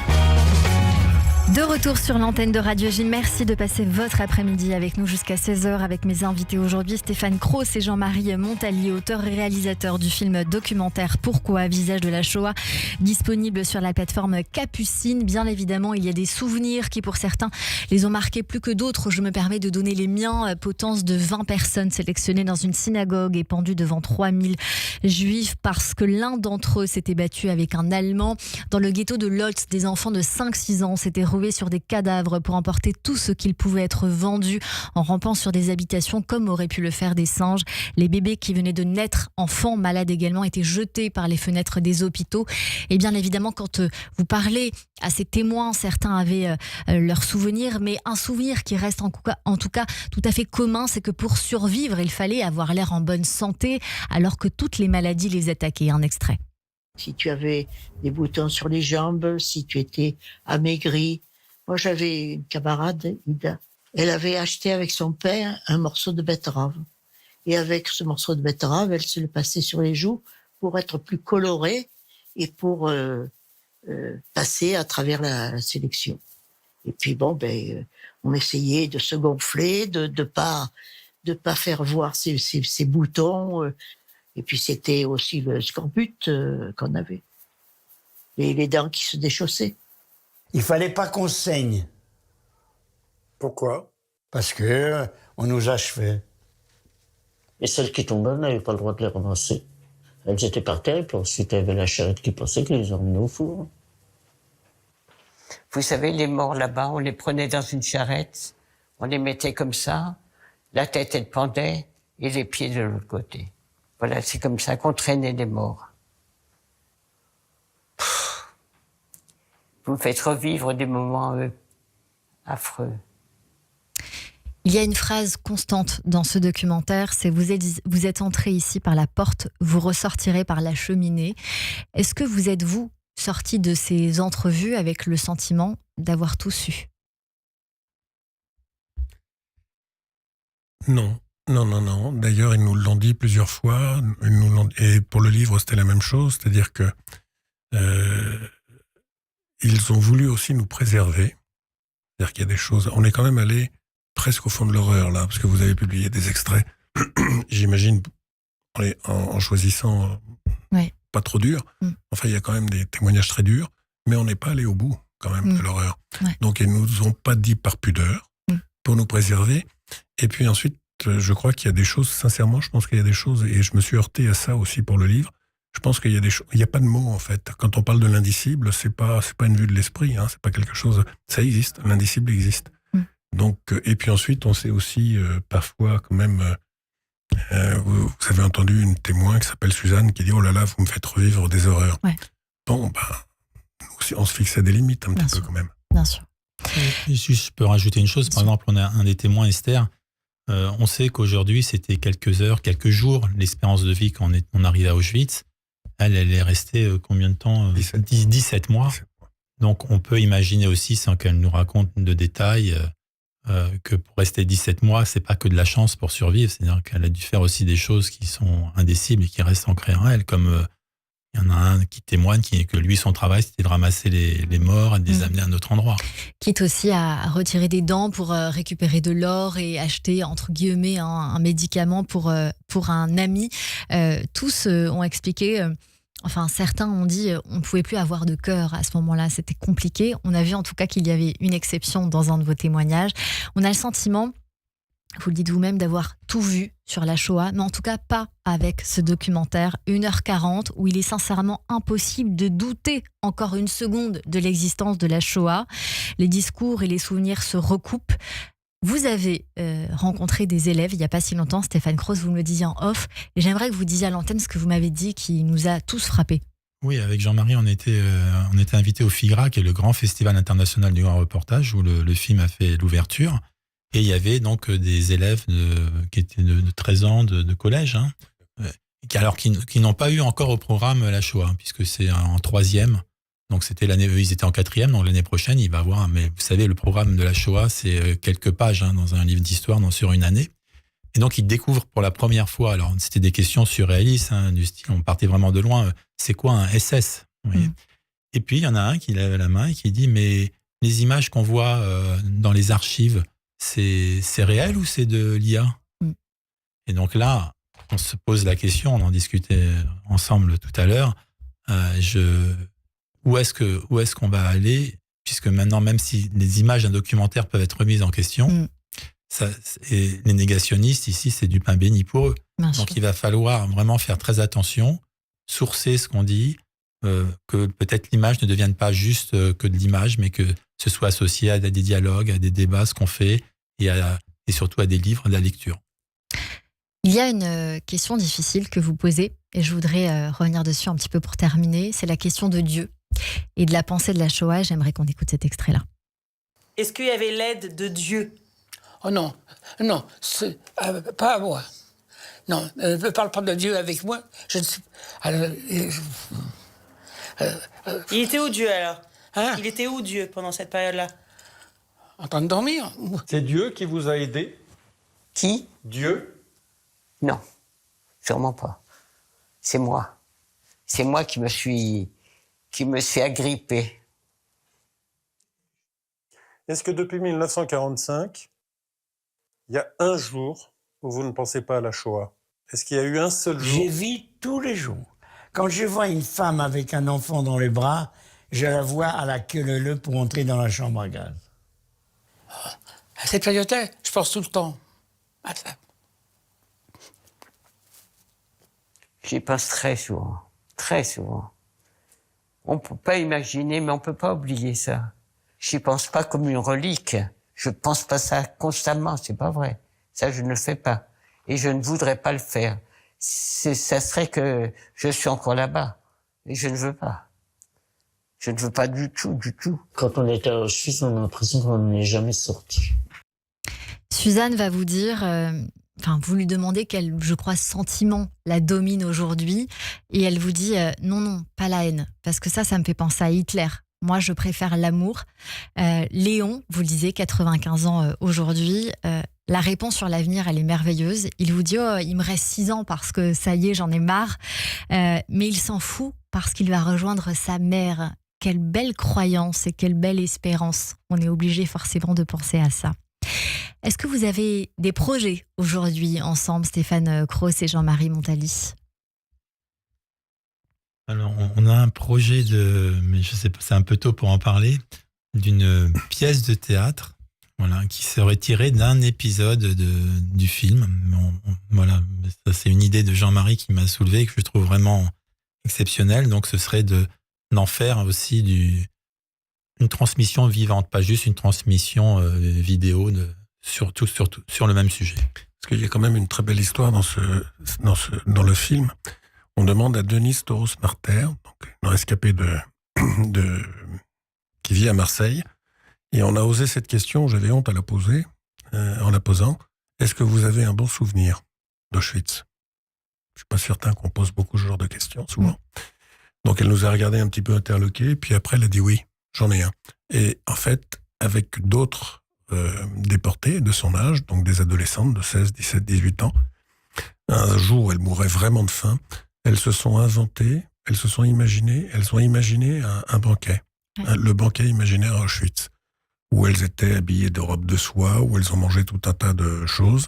De retour sur l'antenne de Radio J. Merci de passer votre après-midi avec nous jusqu'à 16h avec mes invités aujourd'hui, Stéphane Cross et Jean-Marie Montalier, auteurs et réalisateurs du film documentaire Pourquoi, visage de la Shoah, disponible sur la plateforme Capucine. Bien évidemment, il y a des souvenirs qui pour certains les ont marqués plus que d'autres. Je me permets de donner les miens. Potence de 20 personnes sélectionnées dans une synagogue et pendues devant 3000 juifs parce que l'un d'entre eux s'était battu avec un Allemand. Dans le ghetto de Lodz, des enfants de 5-6 ans s'étaient sur des cadavres pour emporter tout ce qu'il pouvait être vendu en rampant sur des habitations comme auraient pu le faire des singes. Les bébés qui venaient de naître, enfants malades également, étaient jetés par les fenêtres des hôpitaux. Et bien évidemment, quand vous parlez à ces témoins, certains avaient leurs souvenirs, mais un souvenir qui reste en tout cas tout à fait commun, c'est que pour survivre, il fallait avoir l'air en bonne santé alors que toutes les maladies les attaquaient. Un extrait. Si tu avais des boutons sur les jambes, si tu étais amaigri. Moi, j'avais une camarade, Ida. Elle avait acheté avec son père un morceau de betterave. Et avec ce morceau de betterave, elle se le passait sur les joues pour être plus colorée et pour passer à travers la sélection. Et puis on essayait de se gonfler, de pas faire voir ses boutons. Et puis c'était aussi le scorbut qu'on avait. Et les dents qui se déchaussaient. Il fallait pas qu'on saigne. Pourquoi? Parce que on nous achevait. Et celles qui tombaient, on n'avait pas le droit de les ramasser. Elles étaient par terre, et puis ensuite, il y avait la charrette qui passait, qui les emmenait au four. Vous savez, les morts là-bas, on les prenait dans une charrette, on les mettait comme ça, la tête, elle pendait, et les pieds de l'autre côté. Voilà, c'est comme ça qu'on traînait les morts. Vous me faites revivre des moments affreux. Il y a une phrase constante dans ce documentaire, c'est vous êtes entré ici par la porte, vous ressortirez par la cheminée. Est-ce que vous êtes, vous, sorti de ces entrevues avec le sentiment d'avoir tout su? Non. D'ailleurs, ils nous l'ont dit plusieurs fois. Et pour le livre, c'était la même chose. C'est-à-dire que ils ont voulu aussi nous préserver. C'est-à-dire qu'il y a des choses... On est quand même allé presque au fond de l'horreur, là, parce que vous avez publié des extraits, j'imagine, en choisissant pas trop dur. Enfin, il y a quand même des témoignages très durs, mais on n'est pas allé au bout, quand même, de l'horreur. Donc, ils nous ont pas dit par pudeur, pour nous préserver. Et puis ensuite, je crois qu'il y a des choses, sincèrement, je pense qu'il y a des choses, et je me suis heurté à ça aussi pour le livre, je pense qu'il y a des choses, il n'y a pas de mots, en fait. Quand on parle de l'indicible, c'est pas une vue de l'esprit, hein, c'est pas quelque chose, ça existe, l'indicible existe. Donc, et puis ensuite, on sait aussi parfois quand même, vous avez entendu une témoin qui s'appelle Suzanne qui dit « Oh là là, vous me faites revivre des horreurs ». Bon, nous aussi, on se fixait des limites un petit peu quand même. Bien sûr. Et si je peux rajouter une chose, par exemple, on a un des témoins, Esther, on sait qu'aujourd'hui, c'était quelques heures, quelques jours, l'espérance de vie quand on arrive à Auschwitz. Elle est restée combien de temps? 17 mois. Donc, on peut imaginer aussi, sans qu'elle nous raconte de détails, que pour rester 17 mois, c'est pas que de la chance pour survivre, c'est-à-dire qu'elle a dû faire aussi des choses qui sont indicibles et qui restent ancrées en elle, comme il y en a un qui témoigne que lui, son travail, c'était de ramasser les morts et de les amener à un autre endroit. Quitte aussi à retirer des dents pour récupérer de l'or et acheter, entre guillemets, un médicament pour un ami. Tous ont expliqué... Enfin, certains ont dit on ne pouvait plus avoir de cœur à ce moment-là, c'était compliqué. On a vu en tout cas qu'il y avait une exception dans un de vos témoignages. On a le sentiment, vous le dites vous-même, d'avoir tout vu sur la Shoah, mais en tout cas pas avec ce documentaire, 1h40, où il est sincèrement impossible de douter encore une seconde de l'existence de la Shoah. Les discours et les souvenirs se recoupent. Vous avez rencontré des élèves il n'y a pas si longtemps, Stéphane Cross, vous me le disiez en off, et j'aimerais que vous disiez à l'antenne ce que vous m'avez dit qui nous a tous frappés. Oui, avec Jean-Marie, on était invités au FIGRA, qui est le grand festival international du grand reportage, où le film a fait l'ouverture. Et il y avait donc des élèves qui étaient de 13 ans de collège, qui n'ont pas eu encore au programme la Shoah, puisque c'est en 3e. Donc c'était l'année, eux, ils étaient en 4e, donc l'année prochaine, il va avoir. Mais vous savez, le programme de la Shoah, c'est quelques pages dans un livre d'histoire sur une année. Et donc ils découvrent pour la première fois. Alors c'était des questions surréalistes, du style, on partait vraiment de loin. C'est quoi un SS? Et puis il y en a un qui lève la main et qui dit mais les images qu'on voit dans les archives, c'est réel ou c'est de l'IA? Et donc là, on se pose la question. On en discutait ensemble tout à l'heure. Où est-ce qu'on va aller, puisque maintenant, même si les images d'un documentaire peuvent être remises en question, et les négationnistes, ici, c'est du pain béni pour eux. Donc, il va falloir vraiment faire très attention, sourcer ce qu'on dit, que peut-être l'image ne devienne pas juste que de l'image, mais que ce soit associé à des dialogues, à des débats, ce qu'on fait, et surtout à des livres, à de la lecture. Il y a une question difficile que vous posez, et je voudrais revenir dessus un petit peu pour terminer, c'est la question de Dieu. Et de la pensée de la Shoah, j'aimerais qu'on écoute cet extrait-là. Est-ce qu'il y avait l'aide de Dieu? Oh non, pas à moi. Non, ne parle pas de Dieu avec moi. Je ne sais pas. Il était où Dieu alors? Il était où Dieu pendant cette période-là? En train de dormir. C'est Dieu qui vous a aidé? Qui? Dieu? Non, sûrement pas. C'est moi. C'est moi qui me suis agrippé. Est-ce que depuis 1945, il y a un jour où vous ne pensez pas à la Shoah? Est-ce qu'il y a eu un seul jour? J'y vis tous les jours. Quand je vois une femme avec un enfant dans les bras, je la vois à la queue leu pour entrer dans la chambre à gaz. À cette période-là, je pense tout le temps à ça. J'y pense très souvent. Très souvent. On ne peut pas imaginer, mais on ne peut pas oublier ça. J'y pense pas comme une relique. Je pense pas ça constamment, c'est pas vrai. Ça, je ne le fais pas. Et je ne voudrais pas le faire. Ça serait que je suis encore là-bas. Et je ne veux pas. Je ne veux pas du tout, du tout. Quand on était à Auschwitz, on a l'impression qu'on n'est jamais sorti. Suzanne va vous dire, vous lui demandez quel, je crois, sentiment la domine aujourd'hui, et elle vous dit non, pas la haine, parce que ça me fait penser à Hitler. Moi, je préfère l'amour. Léon, vous le disiez, 95 ans aujourd'hui, la réponse sur l'avenir, elle est merveilleuse. Il vous dit, il me reste 6 ans parce que ça y est, j'en ai marre. Mais il s'en fout parce qu'il va rejoindre sa mère. Quelle belle croyance et quelle belle espérance. On est obligé forcément de penser à ça. Est-ce que vous avez des projets aujourd'hui ensemble, Stéphane Cross et Jean-Marie Montali ? Alors, on a un projet mais je sais pas, c'est un peu tôt pour en parler, d'une pièce de théâtre, qui serait tirée d'un épisode du film. Voilà, ça c'est une idée de Jean-Marie qui m'a soulevé et que je trouve vraiment exceptionnelle. Donc, ce serait d'en faire aussi une transmission vivante, pas juste une transmission vidéo sur le même sujet. Parce qu'il y a quand même une très belle histoire dans le film. On demande à Denise Toros-Marter, donc une rescapée qui vit à Marseille, et on a osé cette question, j'avais honte à la poser, en la posant. Est-ce que vous avez un bon souvenir d'Auschwitz ? Je suis pas certain qu'on pose beaucoup ce genre de questions, souvent. Donc elle nous a regardé un petit peu interloqués, puis après elle a dit oui, j'en ai un. Et en fait, avec d'autres déportés de son âge, donc des adolescentes de 16, 17, 18 ans, un jour où elles mouraient vraiment de faim, elles se sont inventées, elles ont imaginé un banquet, le banquet imaginaire à Auschwitz, où elles étaient habillées de robes de soie, où elles ont mangé tout un tas de choses,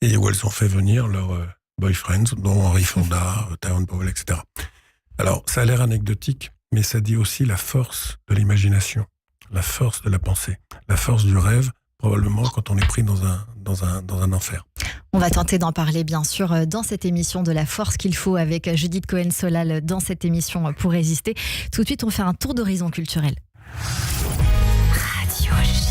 et où elles ont fait venir leurs boyfriends, dont Henri Fonda, Tyrone Powell, etc. Alors, ça a l'air anecdotique, mais ça dit aussi la force de l'imagination, la force de la pensée, la force du rêve, probablement quand on est pris dans un enfer. On va tenter d'en parler, bien sûr, dans cette émission de la force qu'il faut avec Judith Cohen-Solal dans cette émission Pour résister. Tout de suite, on fait un tour d'horizon culturel. Radio J.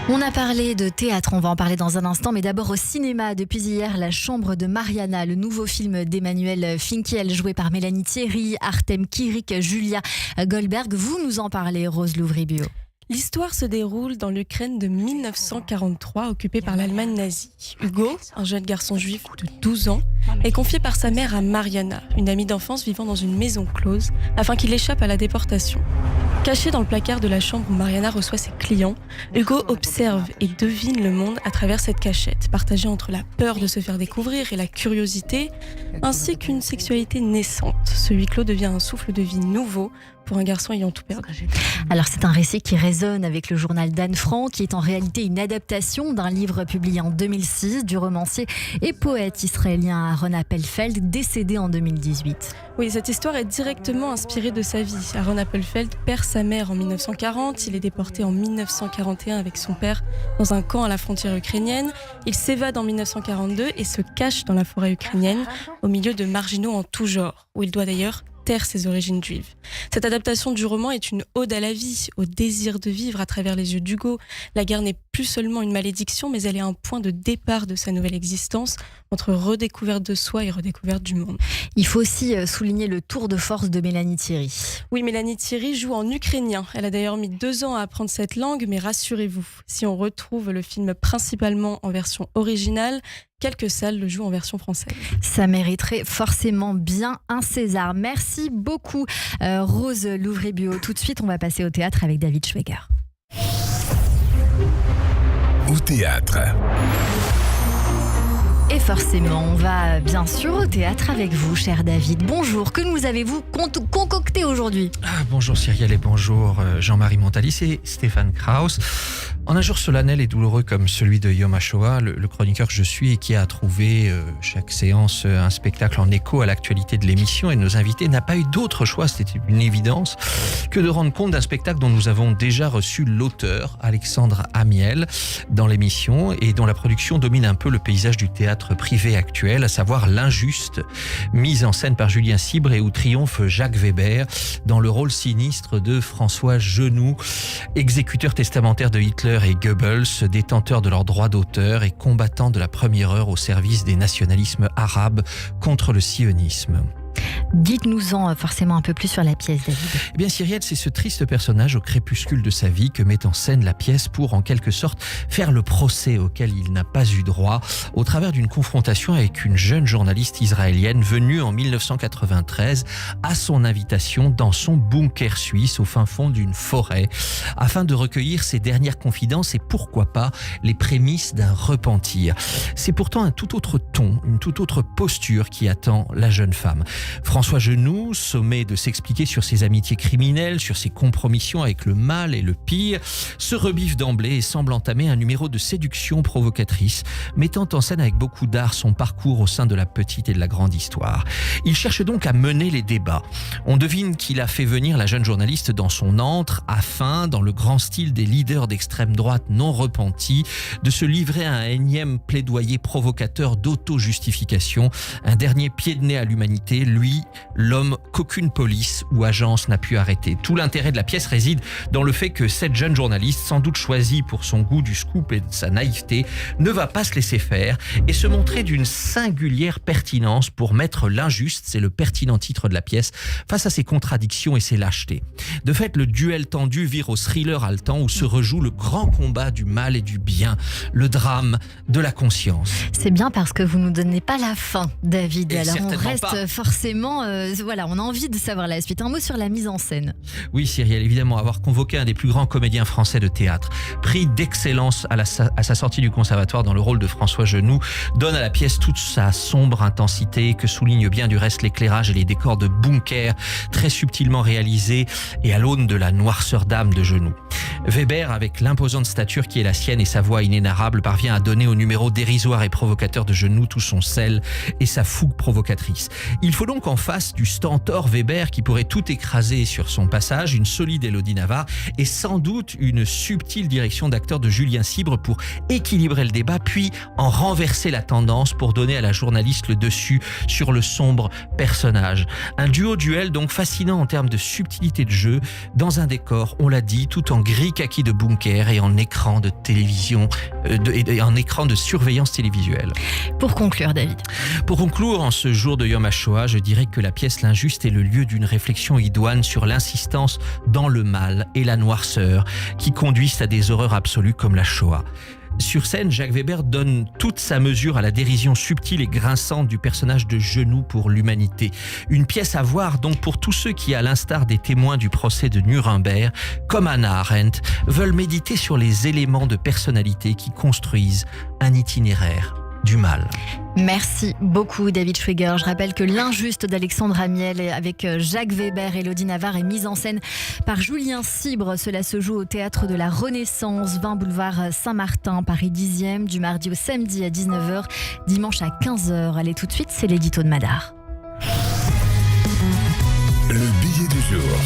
On a parlé de théâtre, on va en parler dans un instant, mais d'abord au cinéma. Depuis hier, La Chambre de Mariana, le nouveau film d'Emmanuel Finkiel, joué par Mélanie Thierry, Artem Kirik, Julia Goldberg. Vous nous en parlez, Rose Louvry-Bio. L'histoire se déroule dans l'Ukraine de 1943, occupée par l'Allemagne nazie. Hugo, un jeune garçon juif de 12 ans, est confié par sa mère à Mariana, une amie d'enfance vivant dans une maison close, afin qu'il échappe à la déportation. Caché dans le placard de la chambre où Mariana reçoit ses clients, Hugo observe et devine le monde à travers cette cachette, partagée entre la peur de se faire découvrir et la curiosité, ainsi qu'une sexualité naissante. Ce huis clos devient un souffle de vie nouveau pour un garçon ayant tout perdu. Alors c'est un récit qui résonne avec le journal d'Anne Frank, qui est en réalité une adaptation d'un livre publié en 2006 du romancier et poète israélien Aaron Appelfeld, décédé en 2018. Oui, cette histoire est directement inspirée de sa vie. Aaron Appelfeld perd sa mère en 1940, il est déporté en 1941 avec son père dans un camp à la frontière ukrainienne. Il s'évade en 1942 et se cache dans la forêt ukrainienne, au milieu de marginaux en tout genre, où il doit d'ailleurs taire ses origines juives. Cette adaptation du roman est une ode à la vie, au désir de vivre à travers les yeux d'Hugo. La guerre n'est plus seulement une malédiction, mais elle est un point de départ de sa nouvelle existence, entre redécouverte de soi et redécouverte du monde. Il faut aussi souligner le tour de force de Mélanie Thierry. Oui, Mélanie Thierry joue en ukrainien. Elle a d'ailleurs mis 2 ans à apprendre cette langue, mais rassurez-vous, si on retrouve le film principalement en version originale, quelques salles le jouent en version française. Ça mériterait forcément bien un César. Merci beaucoup, Rose Louvry-Bio. Tout de suite, on va passer au théâtre avec David Schweger. Au théâtre. Et forcément, on va bien sûr au théâtre avec vous, cher David. Bonjour, que nous avez-vous concocté aujourd'hui ? Bonjour Cyrielle et bonjour Jean-Marie Montali, c'est Stéphane Kraus. En un jour solennel et douloureux comme celui de Yom HaShoah, le chroniqueur que je suis et qui a trouvé chaque séance un spectacle en écho à l'actualité de l'émission et de nos invités n'a pas eu d'autre choix, c'était une évidence, que de rendre compte d'un spectacle dont nous avons déjà reçu l'auteur, Alexandre Amiel, dans l'émission et dont la production domine un peu le paysage du théâtre privé actuel, à savoir L'Injuste, mise en scène par Julien Cibre et où triomphe Jacques Weber dans le rôle sinistre de François Genoux, exécuteur testamentaire de Hitler et Goebbels, détenteurs de leurs droits d'auteur et combattants de la première heure au service des nationalismes arabes contre le sionisme. Dites-nous-en forcément un peu plus sur la pièce, David. Eh bien, Cyrielle, c'est ce triste personnage au crépuscule de sa vie que met en scène la pièce pour, en quelque sorte, faire le procès auquel il n'a pas eu droit au travers d'une confrontation avec une jeune journaliste israélienne venue en 1993 à son invitation dans son bunker suisse au fin fond d'une forêt afin de recueillir ses dernières confidences et pourquoi pas les prémices d'un repentir. C'est pourtant un tout autre ton, une toute autre posture qui attend la jeune femme. François Genoux, sommé de s'expliquer sur ses amitiés criminelles, sur ses compromissions avec le mal et le pire, se rebiffe d'emblée et semble entamer un numéro de séduction provocatrice, mettant en scène avec beaucoup d'art son parcours au sein de la petite et de la grande histoire. Il cherche donc à mener les débats. On devine qu'il a fait venir la jeune journaliste dans son antre afin, dans le grand style des leaders d'extrême droite non repentis, de se livrer à un énième plaidoyer provocateur d'auto-justification, un dernier pied de nez à l'humanité, lui, l'homme qu'aucune police ou agence n'a pu arrêter. Tout l'intérêt de la pièce réside dans le fait que cette jeune journaliste, sans doute choisie pour son goût du scoop et de sa naïveté, ne va pas se laisser faire et se montrer d'une singulière pertinence pour mettre l'injuste, c'est le pertinent titre de la pièce, face à ses contradictions et ses lâchetés. De fait, le duel tendu vire au thriller haletant où se rejoue le grand combat du mal et du bien, le drame de la conscience. C'est bien parce que vous ne nous donnez pas la fin, David. Et alors on reste pas. forcément, voilà, on a envie de savoir la suite. Un mot sur la mise en scène. Oui, Cyrielle, évidemment, avoir convoqué un des plus grands comédiens français de théâtre, prix d'excellence à sa sortie du conservatoire dans le rôle de François Genoux, donne à la pièce toute sa sombre intensité que souligne bien du reste l'éclairage et les décors de bunker très subtilement réalisés et à l'aune de la noirceur d'âme de Genoux. Weber, avec l'imposante stature qui est la sienne et sa voix inénarrable, parvient à donner au numéro dérisoire et provocateur de Genoux tout son sel et sa fougue provocatrice. Il faut donc en face du stentor Weber qui pourrait tout écraser sur son passage, une solide Élodie Navarre et sans doute une subtile direction d'acteur de Julien Cibre pour équilibrer le débat puis en renverser la tendance pour donner à la journaliste le dessus sur le sombre personnage. Un duo-duel donc fascinant en termes de subtilité de jeu dans un décor, on l'a dit, tout en gris kaki de bunker et en écran de télévision, en écran de surveillance télévisuelle. Pour conclure, David. Pour conclure, en ce jour de Yom HaShoah, je dirais que la pièce L'Injuste est le lieu d'une réflexion idoine sur l'insistance dans le mal et la noirceur qui conduisent à des horreurs absolues comme la Shoah. Sur scène, Jacques Weber donne toute sa mesure à la dérision subtile et grinçante du personnage de Genoux pour l'humanité. Une pièce à voir donc pour tous ceux qui, à l'instar des témoins du procès de Nuremberg, comme Hannah Arendt, veulent méditer sur les éléments de personnalité qui construisent un itinéraire du mal. Merci beaucoup, David Schweger. Je rappelle que L'Injuste d'Alexandre Amiel avec Jacques Weber et Élodie Navarre est mise en scène par Julien Cibre. Cela se joue au Théâtre de la Renaissance, 20 boulevard Saint-Martin, Paris 10e, du mardi au samedi à 19h, dimanche à 15h. Allez, tout de suite, c'est l'édito de Madar. Le billet du jour.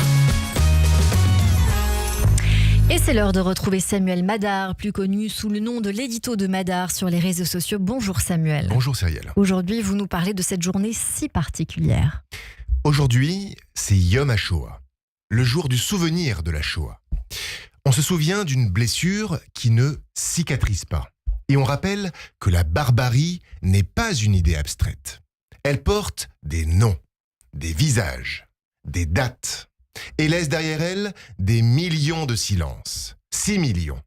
Et c'est l'heure de retrouver Samuel Madar, plus connu sous le nom de l'édito de Madar sur les réseaux sociaux. Bonjour Samuel. Bonjour Cyrielle. Aujourd'hui, vous nous parlez de cette journée si particulière. Aujourd'hui, c'est Yom HaShoah, le jour du souvenir de la Shoah. On se souvient d'une blessure qui ne cicatrise pas. Et on rappelle que la barbarie n'est pas une idée abstraite. Elle porte des noms, des visages, des dates. Et laisse derrière elle des millions de silences. 6 millions.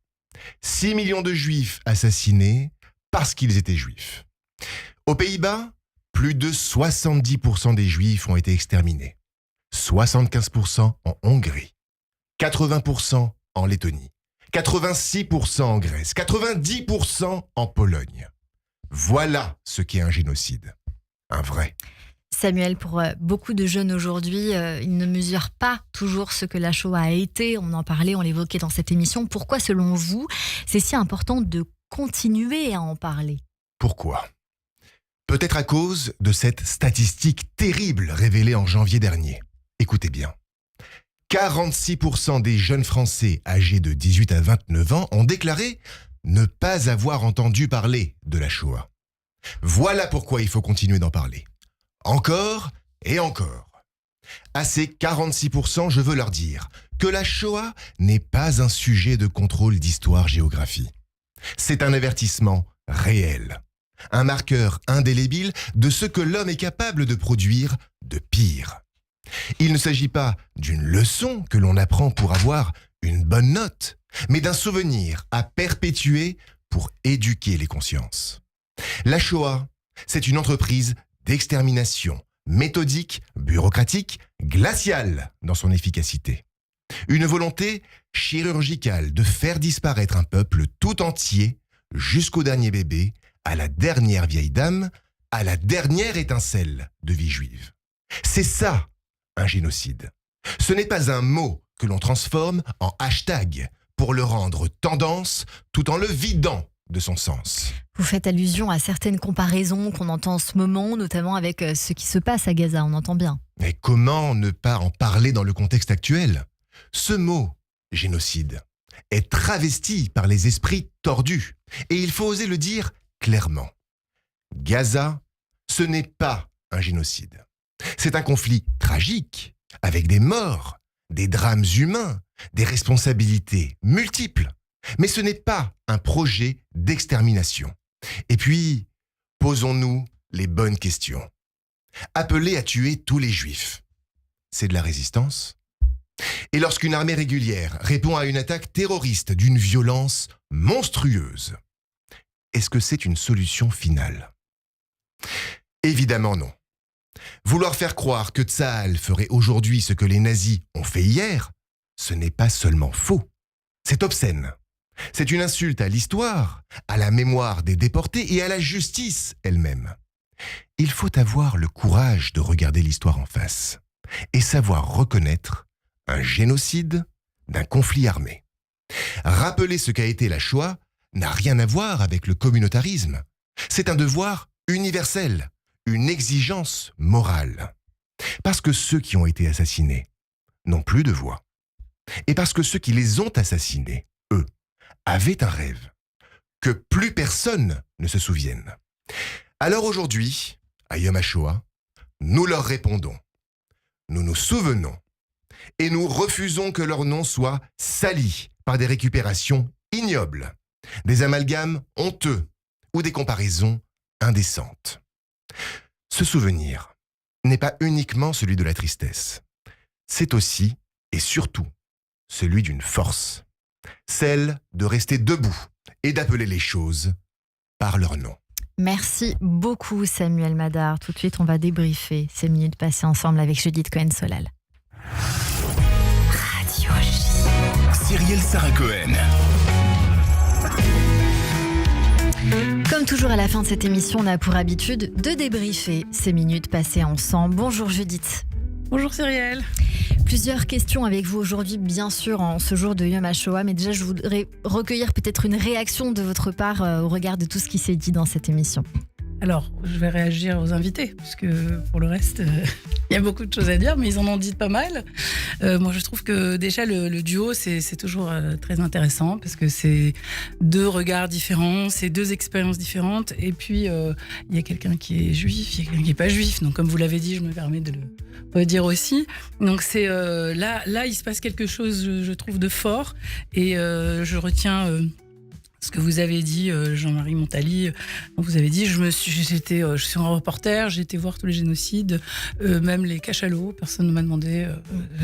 6 millions de juifs assassinés parce qu'ils étaient juifs. Aux Pays-Bas, plus de 70% des juifs ont été exterminés. 75% en Hongrie. 80% en Lettonie. 86% en Grèce. 90% en Pologne. Voilà ce qu'est un génocide. Un vrai. Samuel, pour beaucoup de jeunes aujourd'hui, ils ne mesurent pas toujours ce que la Shoah a été. On en parlait, on l'évoquait dans cette émission. Pourquoi, selon vous, c'est si important de continuer à en parler ? Pourquoi ? Peut-être à cause de cette statistique terrible révélée en janvier dernier. Écoutez bien. 46% des jeunes Français âgés de 18 à 29 ans ont déclaré ne pas avoir entendu parler de la Shoah. Voilà pourquoi il faut continuer d'en parler. Encore et encore. À ces 46%, je veux leur dire que la Shoah n'est pas un sujet de contrôle d'histoire-géographie. C'est un avertissement réel, un marqueur indélébile de ce que l'homme est capable de produire de pire. Il ne s'agit pas d'une leçon que l'on apprend pour avoir une bonne note, mais d'un souvenir à perpétuer pour éduquer les consciences. La Shoah, c'est une entreprise d'extermination méthodique, bureaucratique, glaciale dans son efficacité. Une volonté chirurgicale de faire disparaître un peuple tout entier, jusqu'au dernier bébé, à la dernière vieille dame, à la dernière étincelle de vie juive. C'est ça, un génocide. Ce n'est pas un mot que l'on transforme en hashtag pour le rendre tendance tout en le vidant de son sens. Vous faites allusion à certaines comparaisons qu'on entend en ce moment, notamment avec ce qui se passe à Gaza, on entend bien. Mais comment ne pas en parler dans le contexte actuel ? Ce mot, génocide, est travesti par les esprits tordus. Et il faut oser le dire clairement. Gaza, ce n'est pas un génocide. C'est un conflit tragique, avec des morts, des drames humains, des responsabilités multiples. Mais ce n'est pas un projet d'extermination. Et puis, posons-nous les bonnes questions. Appeler à tuer tous les juifs, c'est de la résistance ? Et lorsqu'une armée régulière répond à une attaque terroriste d'une violence monstrueuse, est-ce que c'est une solution finale ? Évidemment non. Vouloir faire croire que Tsahal ferait aujourd'hui ce que les nazis ont fait hier, ce n'est pas seulement faux, c'est obscène. C'est une insulte à l'histoire, à la mémoire des déportés et à la justice elle-même. Il faut avoir le courage de regarder l'histoire en face et savoir reconnaître un génocide d'un conflit armé. Rappeler ce qu'a été la Shoah n'a rien à voir avec le communautarisme. C'est un devoir universel, une exigence morale. Parce que ceux qui ont été assassinés n'ont plus de voix. Et parce que ceux qui les ont assassinés, eux, avaient un rêve, que plus personne ne se souvienne. Alors aujourd'hui, à Yom HaShoah, nous leur répondons. Nous nous souvenons et nous refusons que leur nom soit sali par des récupérations ignobles, des amalgames honteux ou des comparaisons indécentes. Ce souvenir n'est pas uniquement celui de la tristesse, c'est aussi et surtout celui d'une force, celle de rester debout et d'appeler les choses par leur nom. Merci beaucoup Samuel Madar. Tout de suite, on va débriefer ces minutes passées ensemble avec Judith Cohen-Solal. Radio J. Cyrielle Sarah Cohen. Comme toujours à la fin de cette émission, on a pour habitude de débriefer ces minutes passées ensemble. Bonjour Judith. Bonjour Cyrielle. Plusieurs questions avec vous aujourd'hui, bien sûr, en ce jour de Yom HaShoah. Mais déjà, je voudrais recueillir peut-être une réaction de votre part au regard de tout ce qui s'est dit dans cette émission. Alors, je vais réagir aux invités, parce que pour le reste, il y a beaucoup de choses à dire, mais ils en ont dit pas mal. Moi, je trouve que déjà, le duo, c'est toujours très intéressant, parce que c'est deux regards différents, c'est deux expériences différentes. Et puis, il y a quelqu'un qui est juif, il y a quelqu'un qui n'est pas juif. Donc, comme vous l'avez dit, je me permets de le redire aussi. Donc, c'est là, il se passe quelque chose, je trouve, de fort. Et je retiens... ce que vous avez dit, Jean-Marie Montali, vous avez dit, je suis un reporter, j'ai été voir tous les génocides, même les cachalots, personne ne m'a demandé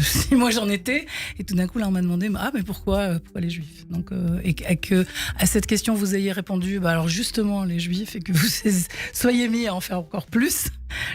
si moi j'en étais, et tout d'un coup là on m'a demandé, mais pourquoi les juifs ? Donc, et que à cette question vous ayez répondu, alors justement les juifs, et que vous soyez mis à en faire encore plus.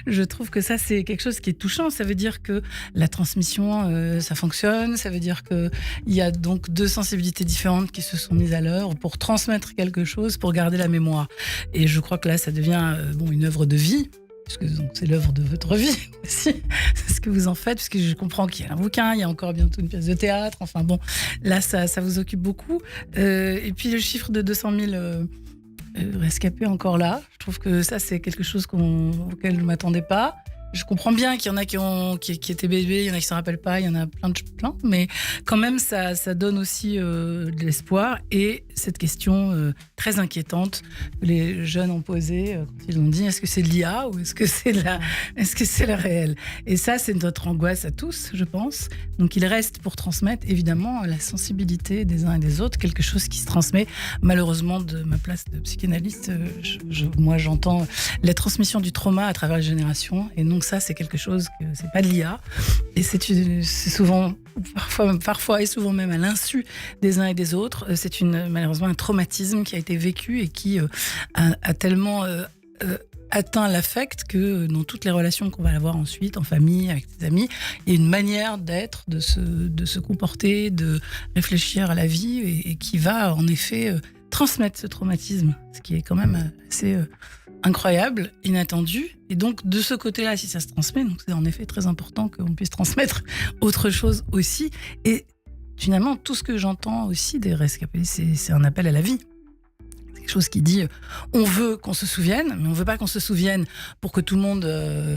Je trouve que ça, c'est quelque chose qui est touchant. Ça veut dire que la transmission, ça fonctionne. Ça veut dire qu'il y a donc deux sensibilités différentes qui se sont mises à l'œuvre pour transmettre quelque chose, pour garder la mémoire. Et je crois que là, ça devient une œuvre de vie. puisque donc, c'est l'œuvre de votre vie aussi, c'est ce que vous en faites, puisque je comprends qu'il y a un bouquin, il y a encore bientôt une pièce de théâtre, enfin bon, là ça vous occupe beaucoup. Et puis le chiffre de 200 000 rescapés encore là, je trouve que ça c'est quelque chose auquel je ne m'attendais pas. Je comprends bien qu'il y en a qui étaient bébés, il y en a qui ne s'en rappellent pas, il y en a plein, mais quand même ça donne aussi de l'espoir. Et cette question très inquiétante que les jeunes ont posée quand ils ont dit est-ce que c'est de l'IA ou est-ce que c'est la réelle? Et ça, c'est notre angoisse à tous, je pense. Donc il reste pour transmettre évidemment la sensibilité des uns et des autres, quelque chose qui se transmet. Malheureusement, de ma place de psychanalyste, moi j'entends la transmission du trauma à travers les générations, et donc ça c'est quelque chose que c'est pas de l'IA, et c'est souvent, parfois et souvent même à l'insu des uns et des autres, c'est malheureusement un traumatisme qui a été vécu et qui a tellement atteint l'affect que dans toutes les relations qu'on va avoir ensuite, en famille, avec des amis, il y a une manière d'être, de se comporter, de réfléchir à la vie, et qui va en effet transmettre ce traumatisme, ce qui est quand même assez incroyable, inattendu. Et donc de ce côté-là, si ça se transmet, donc c'est en effet très important qu'on puisse transmettre autre chose aussi. Et finalement, tout ce que j'entends aussi des rescapés, c'est un appel à la vie. Chose qui dit on veut qu'on se souvienne, mais on veut pas qu'on se souvienne pour que tout le monde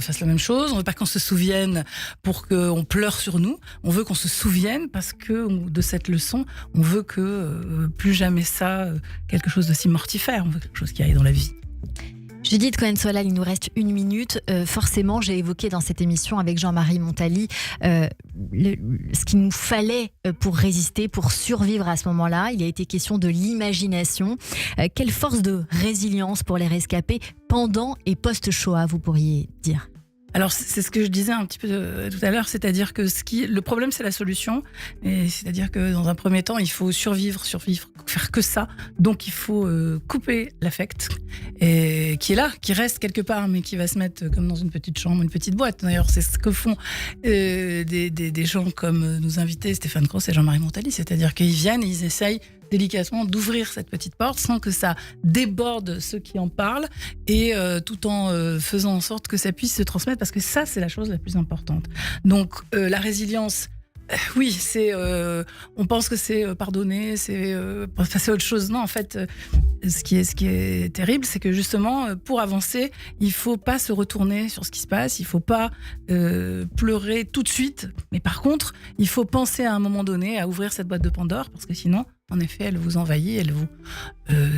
fasse la même chose, on veut pas qu'on se souvienne pour qu'on pleure sur nous, on veut qu'on se souvienne parce que de cette leçon, on veut que plus jamais ça, quelque chose de si mortifère, on veut quelque chose qui aille dans la vie. Judith Cohen-Solal, il nous reste 1 minute. Forcément, j'ai évoqué dans cette émission avec Jean-Marie Montali ce qu'il nous fallait pour résister, pour survivre à ce moment-là. Il a été question de l'imagination. Quelle force de résilience pour les rescapés pendant et post-Shoah, vous pourriez dire? Alors, c'est ce que je disais un petit peu tout à l'heure, c'est-à-dire que le problème, c'est la solution. Et c'est-à-dire que dans un premier temps, il faut survivre, faire que ça. Donc, il faut couper l'affect, et qui est là, qui reste quelque part, mais qui va se mettre comme dans une petite chambre, une petite boîte. D'ailleurs, c'est ce que font des gens comme nos invités, Stéphane Cross et Jean-Marie Montali. C'est-à-dire qu'ils viennent et ils essayent délicatement d'ouvrir cette petite porte sans que ça déborde ceux qui en parlent, et tout en faisant en sorte que ça puisse se transmettre, parce que ça, c'est la chose la plus importante. Donc la résilience, oui, on pense que c'est pardonner, c'est passer à autre chose. Non, en fait, ce qui est terrible, c'est que justement, pour avancer, il faut pas se retourner sur ce qui se passe, il faut pas pleurer tout de suite, mais par contre, il faut penser à un moment donné à ouvrir cette boîte de Pandore, parce que sinon, en effet, elle vous envahit, elle vous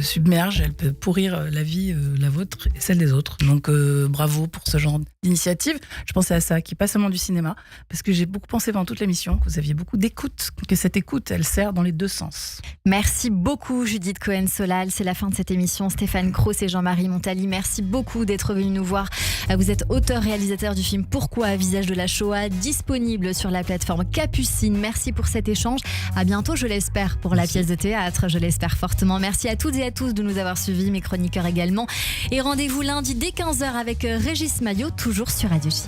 submerge, elle peut pourrir la vie, la vôtre et celle des autres. Donc bravo pour ce genre d'initiative. Je pensais à ça, qui n'est pas seulement du cinéma, parce que j'ai beaucoup pensé pendant toute l'émission que vous aviez beaucoup d'écoute, que cette écoute, elle sert dans les deux sens. Merci beaucoup Judith Cohen-Solal. C'est la fin de cette émission. Stéphane Cross et Jean-Marie Montali, merci beaucoup d'être venus nous voir. Vous êtes auteur-réalisateur du film Pourquoi, visage de la Shoah, disponible sur la plateforme Capucine. Merci pour cet échange. À bientôt, je l'espère, pour la pièce de théâtre. Je l'espère fortement. Merci à toutes et à tous de nous avoir suivis, mes chroniqueurs également. Et rendez-vous lundi dès 15h avec Régis Maillot, toujours sur Radio J.